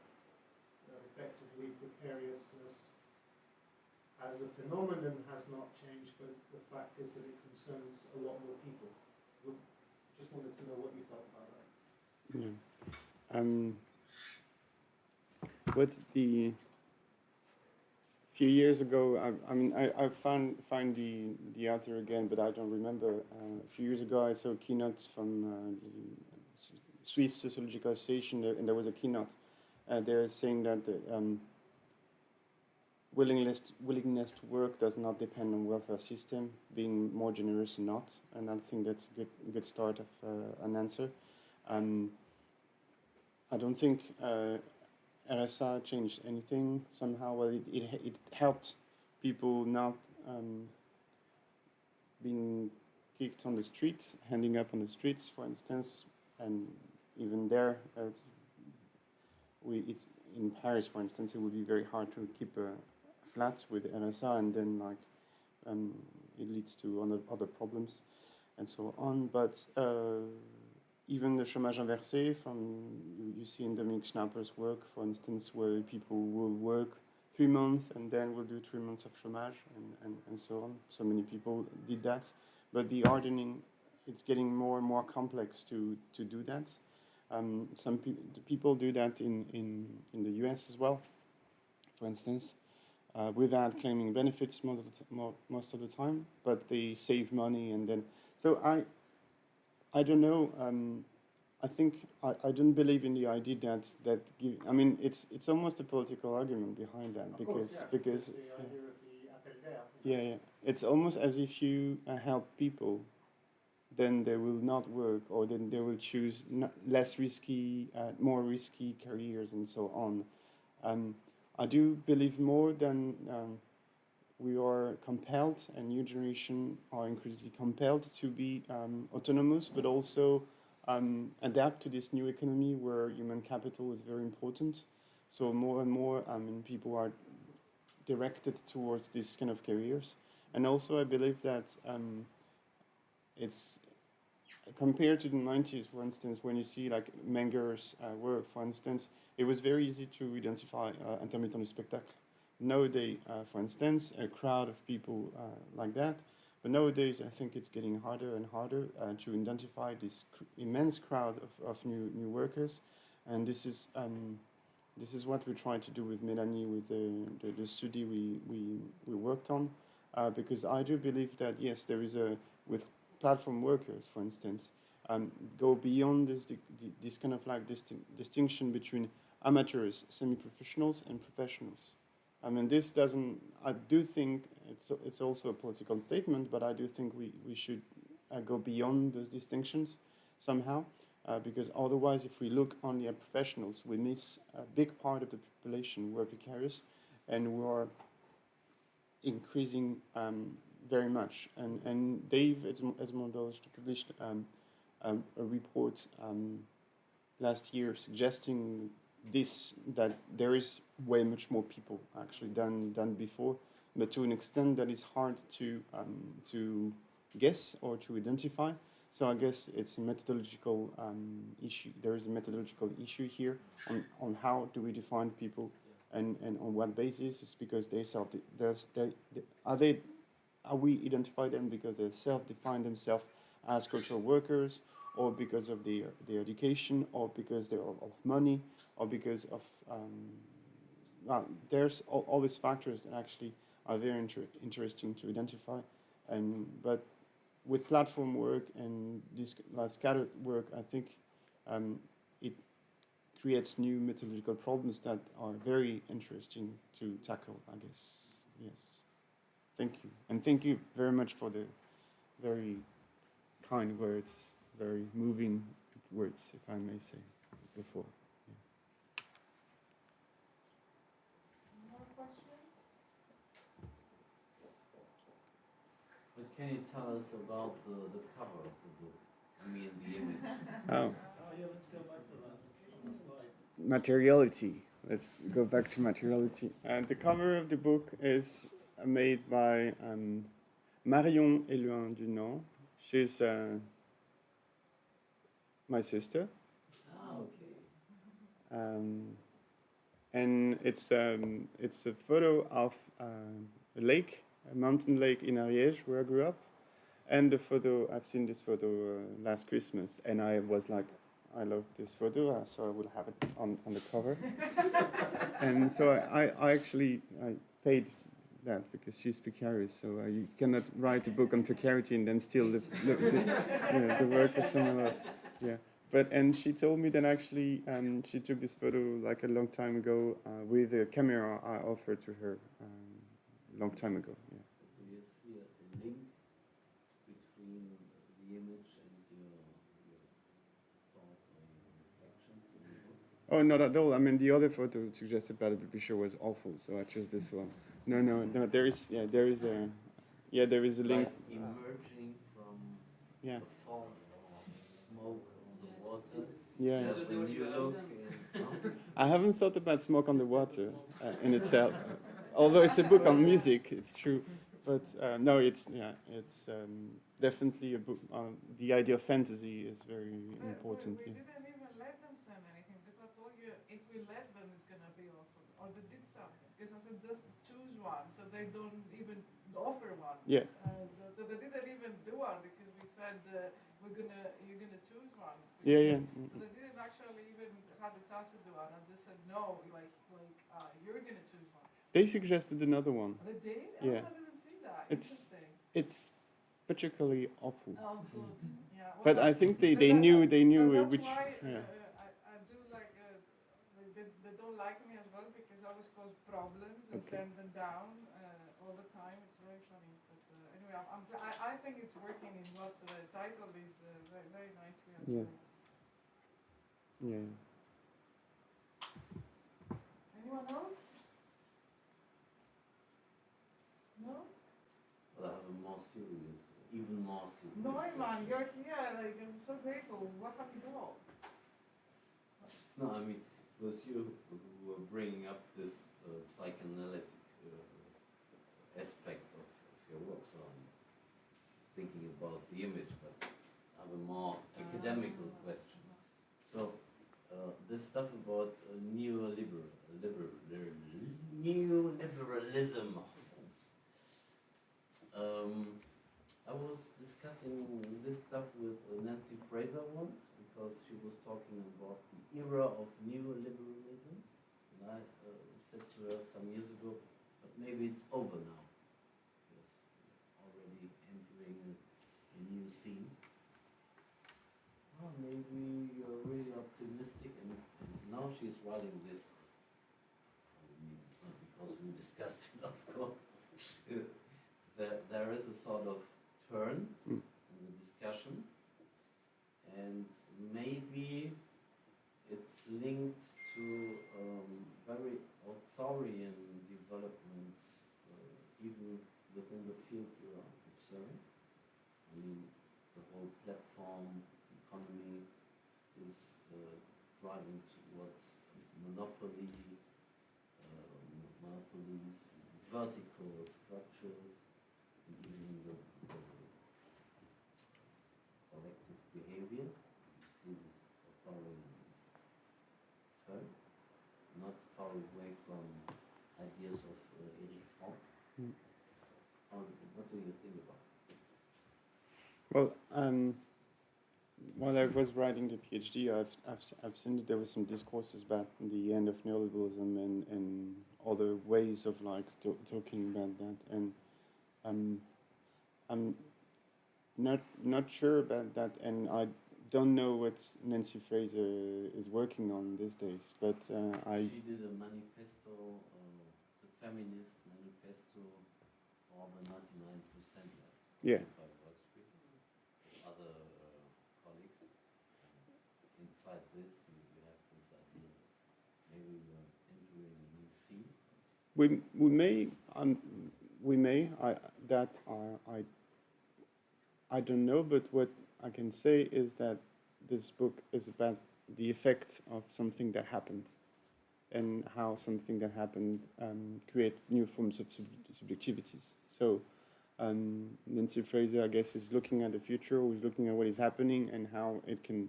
effectively precariousness as a phenomenon has not changed, but the fact is that it concerns a lot more people? Just wanted to know what you felt about that. Yeah. What's the few years ago? I find the author again, but I don't remember. A few years ago, I saw a keynote from the Swiss Sociological Association, and there was a keynote. They're saying that the willingness to work does not depend on welfare system, being more generous or not, and I think that's a good start of an answer. I don't think RSA changed anything somehow. Well, it helped people not being kicked on the streets, handing up on the streets, for instance, and even there, it's in Paris, for instance, it would be very hard to keep a flat with RSA, and then it leads to other problems and so on. But even the chômage inversé, you see in Dominique Schnapper's work, for instance, where people will work 3 months and then will do 3 months of chômage and so on. So many people did that. But the hardening, it's getting more and more complex to do that. Some people do that in the US as well, for instance, without claiming benefits most of the time, but they save money and then. So I don't know. I think I don't believe in the idea that it's almost a political argument behind that because the idea of the appel d'air. yeah, it's almost as if you help people, then they will not work, or then they will choose less risky, more risky careers and so on. I do believe more than we are compelled, and new generation are increasingly compelled to be autonomous, but also adapt to this new economy where human capital is very important. So more and more, people are directed towards this kind of careers. And also I believe that it's compared to the 90s, for instance, when you see like Menger's work, for instance, it was very easy to identify intermittent du spectacle. Nowadays, for instance, a crowd of people like that, but nowadays I think it's getting harder and harder to identify this immense crowd of new workers, and this is this is what we try to do with Melanie, with the study we worked on, because I do believe that, yes, there is with platform workers, for instance, go beyond this kind of like distinction between amateurs, semi-professionals, and professionals. I mean, this doesn't, I do think it's also a political statement, but I do think we should go beyond those distinctions somehow, because otherwise, if we look only at professionals, we miss a big part of the population who are precarious, and who are increasing very much. And Dave Edmondos published a report last year suggesting that there is way much more people actually than before, but to an extent that is hard to guess or to identify. So I guess it's a methodological issue. There is a methodological issue here on how do we define people, and on what basis. It's because are we identify them because they self-define themselves as cultural workers, or because of their education, or because they're of money, or because of there's all these factors that actually are very interesting to identify. But with platform work and this scattered work, I think it creates new methodological problems that are very interesting to tackle, I guess. Yes. Thank you. And thank you very much for the very kind words, very moving words, if I may say, before. More questions? But can you tell us about the cover of the book? I mean, the image. Oh. Yeah, let's go back to that. Materiality. Let's go back to materiality. The cover of the book is made by Marion Eluin du Nord. She's my sister. Ah, okay. And it's a photo of a lake, a mountain lake in Ariège, where I grew up. And the photo, I've seen this photo last Christmas, and I was like, I love this photo, so I will have it on the cover. And so I actually paid that because she's precarious, so you cannot write a book on precarity and then steal the work of someone else. Yeah. And she told me that actually she took this photo like a long time ago with a camera I offered to her a long time ago. Yeah. Do you see a link between the image and your thoughts or your reflections in the book? Oh, not at all. I mean, the other photo suggested by the publisher was awful, so I chose this one. No. There is a link. Like emerging from Yeah. a fog or smoke on the water. Yeah. When you look in, I haven't thought about Smoke on the Water in itself, although it's a book on music. It's true, but no, it's definitely a book. The idea of fantasy is very important. We didn't even let them send anything because I told you if we let them, it's gonna be awful. Or they did something because I said just choose one, so they don't even offer one. Yeah. So they didn't even do one because we said you're gonna choose one. Yeah. So they didn't actually even have the chance to do one. I just said no, you're gonna choose one. They suggested another one. They did? Yeah. Oh, I didn't see that. It's Interesting. particularly awful. Oh, good. Yeah. Well, But I think they knew that's which. why, Yeah. I do like they don't like me as well because I always cause problems and Okay. turn them down all the time. It's very funny. But anyway, I think it's working in what the title is very, very nicely. Actually. Yeah. Anyone else? No? well, I have a more serious, even more serious. Neumann, you're here. Like I'm so grateful. What have you done? No, I mean, it was you who were bringing up this psychoanalytic aspect of your work, so I'm thinking about the image, but I have a more academical question. So, this stuff about neoliberalism. I was discussing this stuff with Nancy Fraser once because she was talking about the era of neoliberalism in And I said to her some years ago, but maybe it's over now. Because we're already entering a new scene. Oh, maybe you're really optimistic, and now she's writing this. I mean, it's not because we discussed it, of course. There is a sort of turn in the discussion, and maybe it's linked to very authoritarian developments, even within the field you are observing. I mean, the whole platform economy is driving towards monopolies, vertical structures, and even the collective behavior. You see this authoritarian turn, not far away from ideas of Erich Fromm. What do you think about it? Well, while I was writing the PhD, I've seen that there were some discourses about the end of neoliberalism and other ways of like talking about that, and I'm not sure about that, and I don't know what Nancy Fraser is working on these days, but She did a manifesto, the feminist manifesto for the 99%. Yeah. Other colleagues. Inside this, you have this idea. Maybe we're entering a new scene. We may. I don't know, but what I can say is that this book is about the effect of something that happened, and how something that happened create new forms of subjectivities. So Nancy Fraser, I guess, is looking at the future, is looking at what is happening and how it can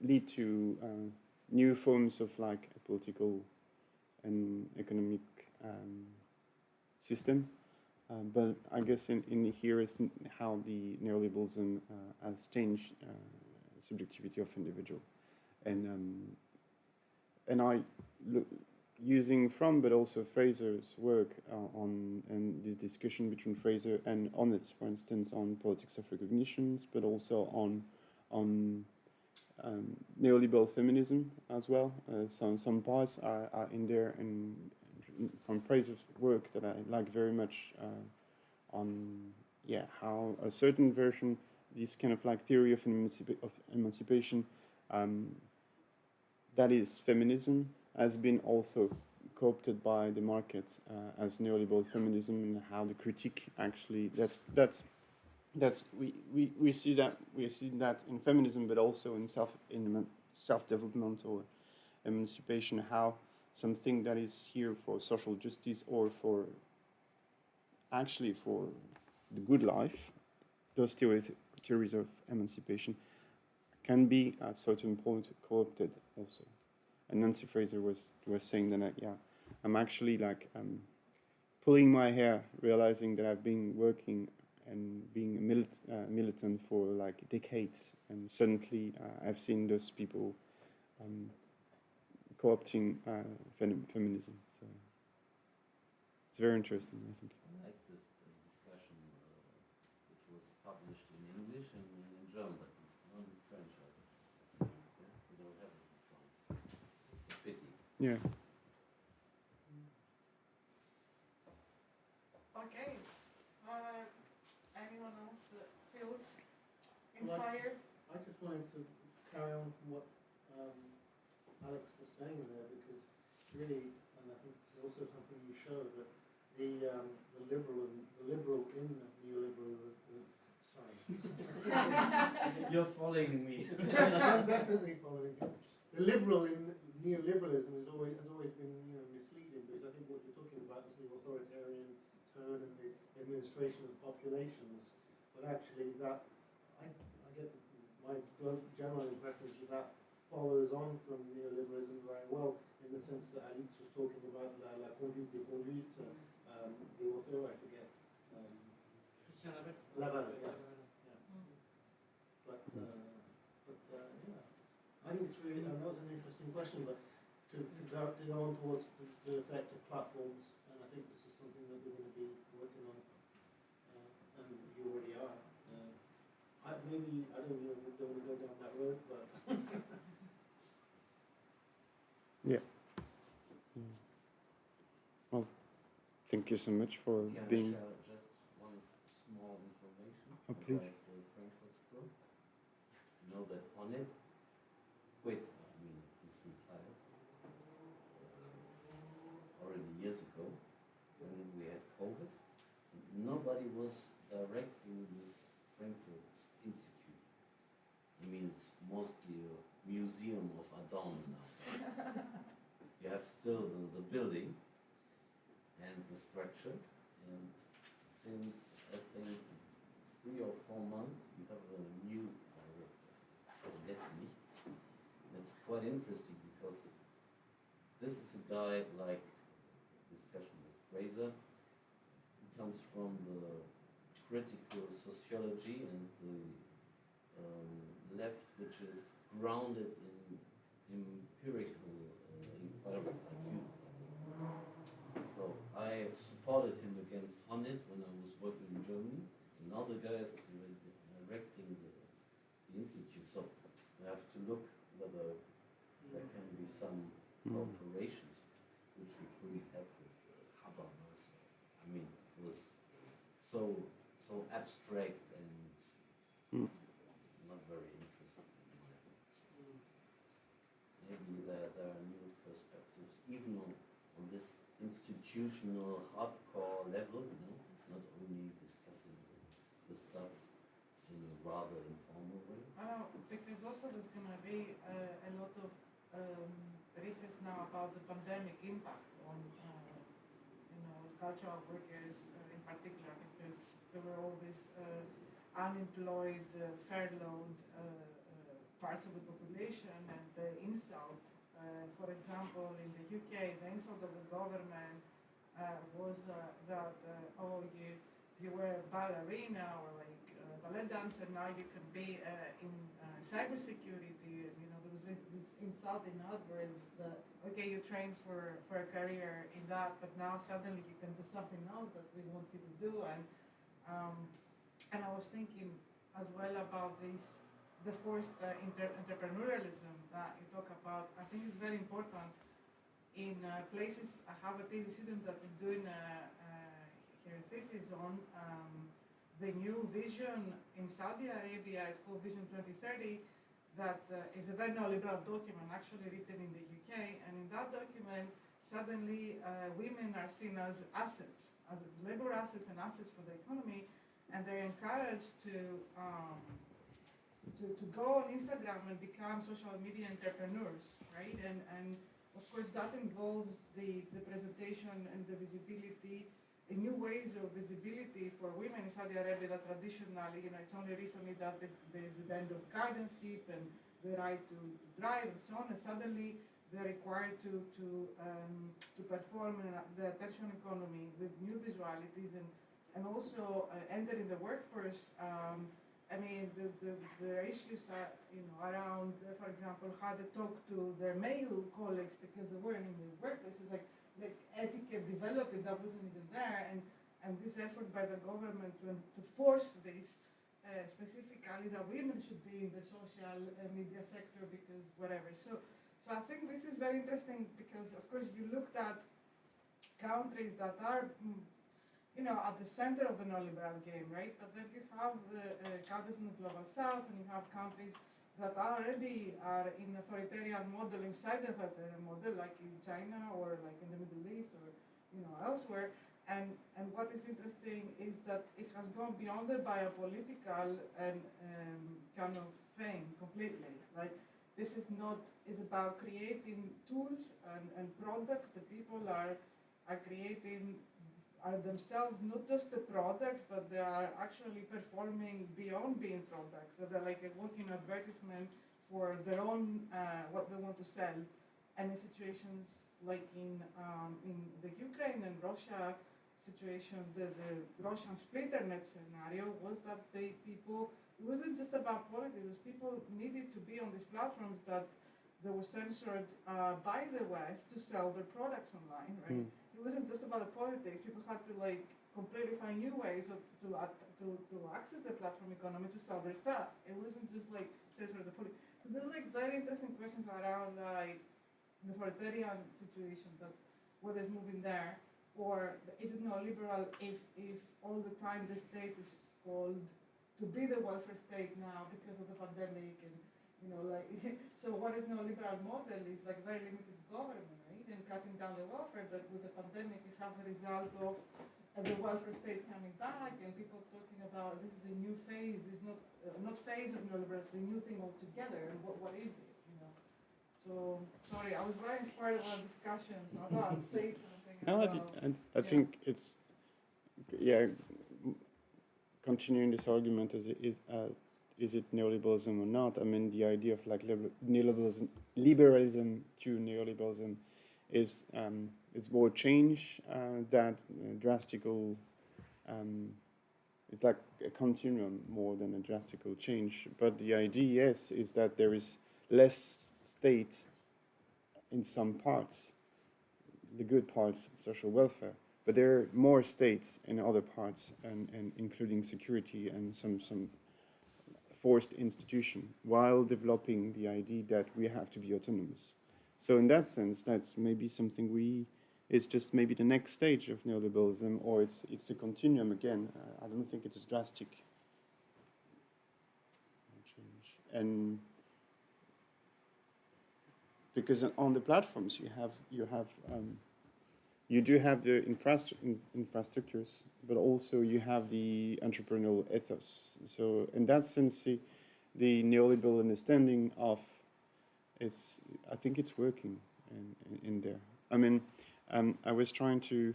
lead to new forms of like a political and economic system. But I guess in here is how the neoliberalism has changed subjectivity of individual, and I using Fromm, but also Fraser's work and this discussion between Fraser and Onnitz, for instance, on politics of recognitions, but also on neoliberal feminism as well. Some parts are in there, and from Fraser's work that I like very much on how a certain version, this kind of like theory of emancipation, that is feminism, has been also co-opted by the market as neoliberal feminism, and how the critique actually we see that in feminism, but also in self-development or emancipation, how something that is here for social justice or for the good life, those theories of emancipation can be at certain point co-opted also. And Nancy Fraser was saying that I'm actually like pulling my hair, realizing that I've been working and being a militant for like decades, and suddenly I've seen those people co-opting feminism. So it's very interesting, I think. I like this discussion, which was published in English and in German, but not in French. We don't have it in France. It's a pity. Yeah. Okay. Anyone else that feels inspired? I just wanted to carry on from what Alix was saying there, because really, and I think this is also something you show, that the liberal in neoliberalism. Sorry. You're following me. I'm definitely following you. The liberal in neoliberalism has always been misleading, because I think what you're talking about is the authoritarian turn and the administration of populations. But actually, that I get my general impression is that follows on from neoliberalism very well, in the sense that Alix was talking about la conduite des conduites, the author, I forget. Laval, yeah. But yeah, I think it's really, that was an interesting question, but go on towards the effect of platforms, and I think this is something that we're going to be working on, and you already are. I don't want to go down that road, but Yeah. Well, thank you so much for Can being. I share just one small information Oh, please. about the Frankfurt School? You know that Honnet quit, he's retired already years ago, when we had COVID. Nobody was directing this Frankfurt Institute. It's mostly a museum of Adorn now. You have still the building and the structure, and since I think 3 or 4 months you have a new director, so Leslie. And it's quite interesting because this is a guy like discussion with Fraser, who comes from the critical sociology and the left, which is grounded in empirical inquiry like you. So I supported him against Honnet when I was working in Germany, and now the guy is directing the institute. So we have to look whether there can be some cooperations, which we couldn't have with Habermas. It was so abstract and not very interesting. Maybe there are new perspectives, even on this institutional hardcore level, not only discussing the stuff in a rather informal way. I know, because also there's going to be a lot of research now about the pandemic impact on cultural workers in particular, because there were all these unemployed, furloughed parts of the population, and the insult, for example, in the UK, the insult of the government was that, you were a ballerina or like a ballet dancer, now you can be in cybersecurity. There was this insult in adverts that, okay, you trained for a career in that, but now suddenly you can do something else that we want you to do. And I was thinking as well about the forced entrepreneurialism that you talk about. I think it's very important in places. I have a PhD student that is doing her thesis on the new vision in Saudi Arabia. It's called Vision 2030. That is a very neoliberal document, actually written in the UK. And in that document, suddenly women are seen as assets, labor assets and assets for the economy, and they're encouraged to go on Instagram and become social media entrepreneurs, right? And of course that involves the presentation and the visibility, new ways of visibility for women in Saudi Arabia that traditionally, it's only recently that there's the end of guardianship and the right to drive and so on, and suddenly they're required to perform in the attention economy with new visualities and also entering the workforce. The issues are, around, for example, how they talk to their male colleagues because they weren't in the workplace. It's like etiquette developing that wasn't even there, and this effort by the government to force this, specifically that women should be in the social media sector because whatever. So I think this is very interesting because, of course, you looked at countries that are at the center of the neoliberal game, right? But then you have countries in the global south, and you have countries that already are in authoritarian model inside the authoritarian model, like in China or like in the Middle East or elsewhere. And what is interesting is that it has gone beyond the biopolitical and kind of thing completely. Like this is about creating tools and products that people are creating. Are themselves not just the products, but they are actually performing beyond being products. That they're like a walking advertisement for their own what they want to sell. And in situations like in the Ukraine and Russia situation, the Russian splinternet scenario was that it wasn't just about politics. It was people needed to be on these platforms that they were censored by the West to sell their products online, right? It wasn't just about the politics. People had to like completely find new ways to access the platform economy to sell their stuff. It wasn't just like censor the politics. So there's like very interesting questions around like the authoritarian situation, that what is moving there, or is it neoliberal if all the time the state is called to be the welfare state now because of the pandemic, and like so what is neoliberal model is like very limited government, right, and cutting down the welfare, but with the pandemic you have the result of the welfare state coming back and people talking about this is a new phase, it's not phase of neoliberalism, it's a new thing altogether, and what is it, So, sorry, I was very inspired by discussions. I thought I'd say something. No, I think it's, continuing this argument is it neoliberalism or not? I mean, the idea of like liberalism to neoliberalism is more change that drastical. It's like a continuum more than a drastical change. But the idea, yes, is that there is less state in some parts, the good parts, social welfare, but there are more states in other parts, and including security and some forced institution, while developing the idea that we have to be autonomous. So in that sense, that's maybe something it's just maybe the next stage of neoliberalism, or it's a continuum again. I don't think it's a drastic change. And because on the platforms you do have the infrastructures, but also you have the entrepreneurial ethos. So in that sense, the neoliberal understanding of I think it's working in there. I mean, I was trying to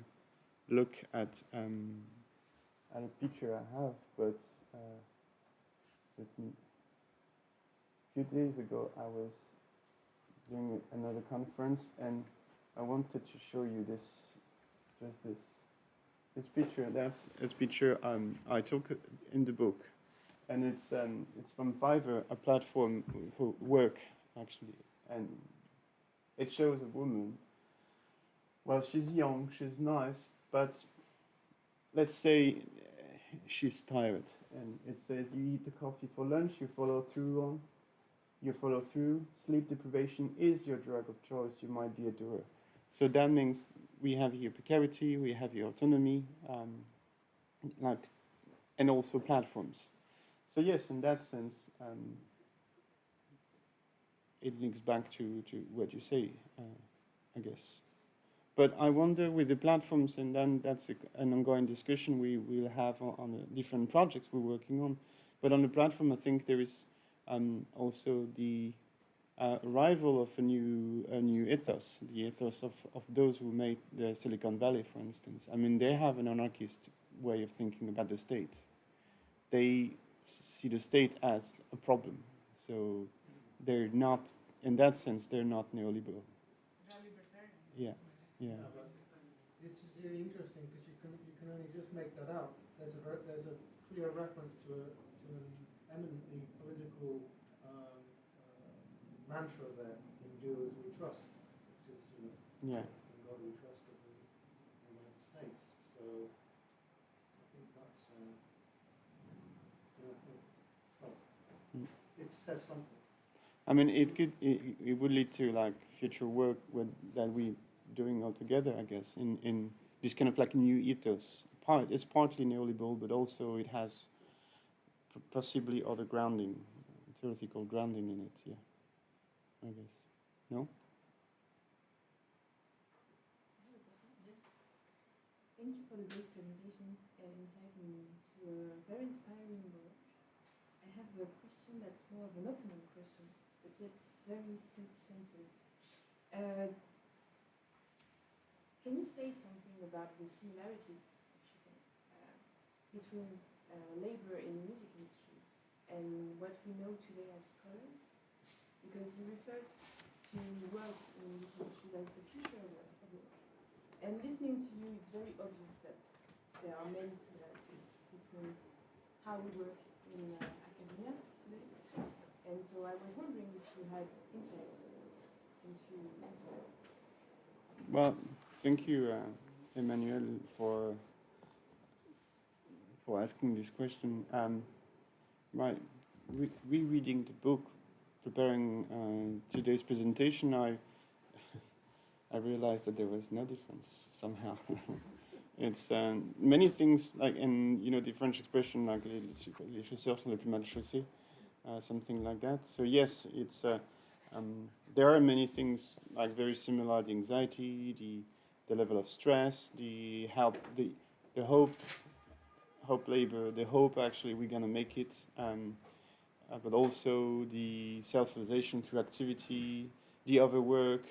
look at a picture I have, but a few days ago I was doing another conference, and I wanted to show you this picture. That's a picture I took in the book, and it's from Fiverr, a platform for work actually, and it shows a woman. Well, she's young, she's nice, but let's say she's tired, and it says you eat the coffee for lunch, you follow through. Sleep deprivation is your drug of choice. You might be a doer. So that means we have here precarity, we have here autonomy, and also platforms. So yes, in that sense, it links back to what you say, I guess. But I wonder with the platforms, and then that's an ongoing discussion we will have on the different projects we're working on. But on the platform, I think there is also the arrival of a new ethos, the ethos of those who made the Silicon Valley, for instance. I mean, they have an anarchist way of thinking about the state. They see the state as a problem. So they're not, in that sense, they're not neoliberal. Yeah. Yeah, but this is really interesting because you can only just make that up. There's a clear reference to an eminently political mantra there: in doers we trust, which is in God we trust in the United States. So I think that's it says something. I mean, it would lead to like future work that we doing all together, I guess, in this kind of like new ethos. It's partly neoliberal, but also it has possibly other grounding, theoretical grounding in it, I guess. No? Yes. Thank you for the great presentation and inciting me to a very inspiring work. I have a question that's more of an opening question, but yet very self-centered. Can you say something about the similarities, if you can, between labor in music industries and what we know today as scholars? Because you referred to work in music industries as the future of work. And listening to you, it's very obvious that there are many similarities between how we work in academia today. And so I was wondering if you had insights into Well, thank you, Emmanuel, for asking this question. Right, rereading the book, preparing today's presentation, I realized that there was no difference somehow. It's many things, like in the French expression, like les chaussures sont les plus mal chaussées, something like that. So yes, it's there are many things like very similar: the anxiety, the level of stress, the hope labor, the hope actually we're gonna make it, but also the self-realization through activity, the overwork,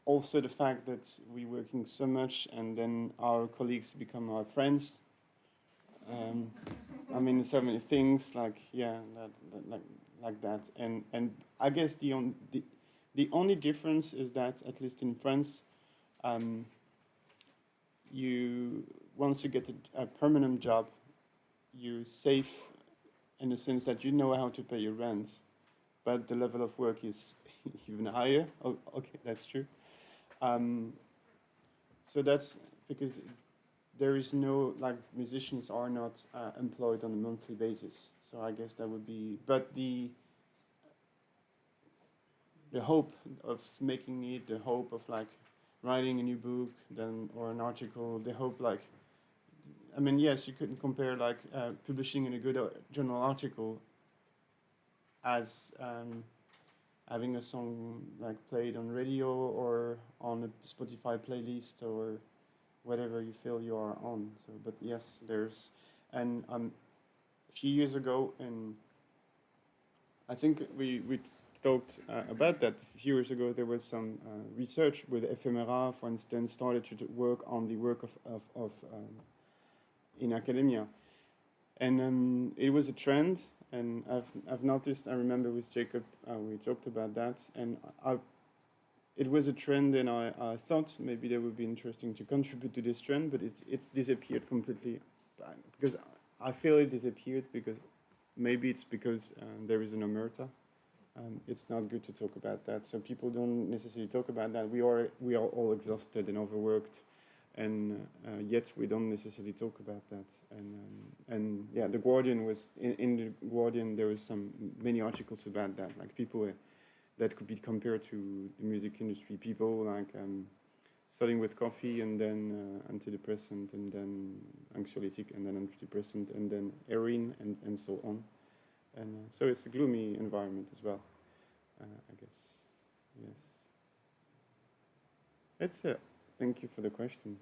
also the fact that we're working so much and then our colleagues become our friends. I mean, so many things like that, and I guess the only difference is that, at least in France, once you get a permanent job, you're safe in the sense that you know how to pay your rent, but the level of work is even higher. Oh, okay, that's true. So that's because there is no, like, musicians are not employed on a monthly basis. So I guess that would be, but the hope of making it, the hope of like writing a new book, then or an article, the hope, like, I mean, yes, you couldn't compare like publishing in a good journal article as having a song like played on radio or on a Spotify playlist or whatever you feel you are on. So, but yes, there's, and a few years ago, and I think we talked about that a few years ago. There was some research with ephemera, for instance, started to work on the work of in academia, and it was a trend. And I've noticed. I remember with Jacob, we joked about that, and it was a trend, and I thought maybe that would be interesting to contribute to this trend, but it's disappeared completely, because I feel it disappeared because maybe it's because there is an omerta. It's not good to talk about that, so people don't necessarily talk about that. We are all exhausted and overworked, and yet we don't necessarily talk about that. And yeah, the Guardian was in the Guardian. There was many articles about that, like people that could be compared to the music industry. People like starting with coffee and then antidepressant and then anxiolytic and then antidepressant and then heroin and so on. And so it's a gloomy environment as well, I guess. Yes. That's it. Thank you for the question.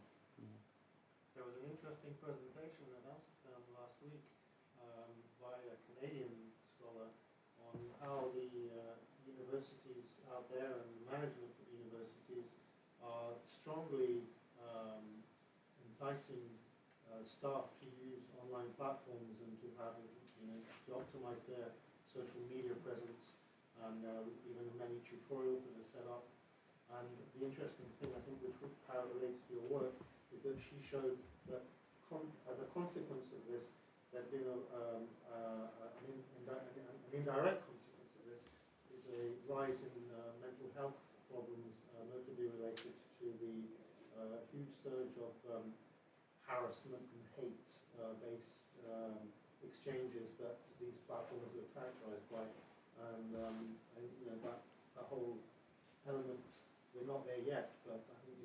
There was an interesting presentation at Amsterdam last week by a Canadian scholar on how the universities out there and the management of universities are strongly enticing staff to use online platforms and to have, to optimize their social media presence, and even many tutorials that are set up. And the interesting thing, I think, which relates to your work, is that she showed that as a consequence of this, that an indirect consequence of this is a rise in mental health problems, notably related to the huge surge of harassment and hate-based exchanges that these platforms are characterized by, and that whole element. We're not there yet, but I think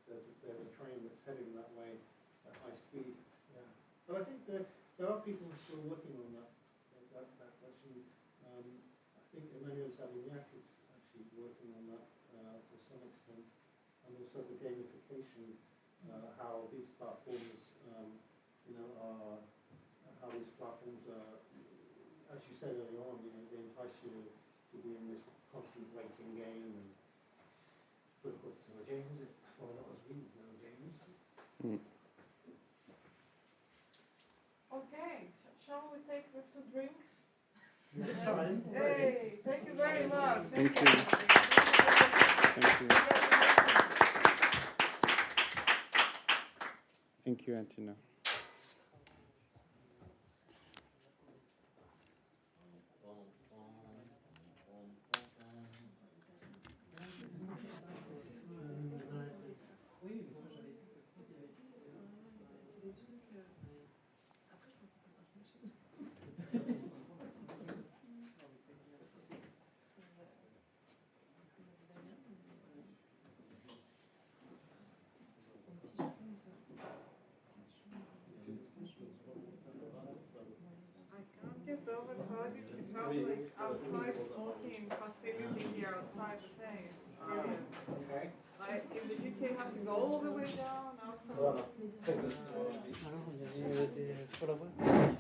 there's a train that's heading that way at high speed. Yeah, but I think there are people who are still working on that. Actually, I think Emmanuel Savignac is actually working on that to some extent, and also the gamification, how these platforms, how these platforms, as you said earlier on, they entice you to be in this constant waiting game. And but of course, it's not a game, is it? Well, not as we know games. Okay, shall we take some drinks? Time. Hey, thank you very much. Thank you. Thank you. Thank you, Athina. Bom, bom, bom. can't get over how you can have like outside smoking facility here outside the thing. It's brilliant. Like in the UK, you have to go all the way down outside. Alors, il y avait des followers.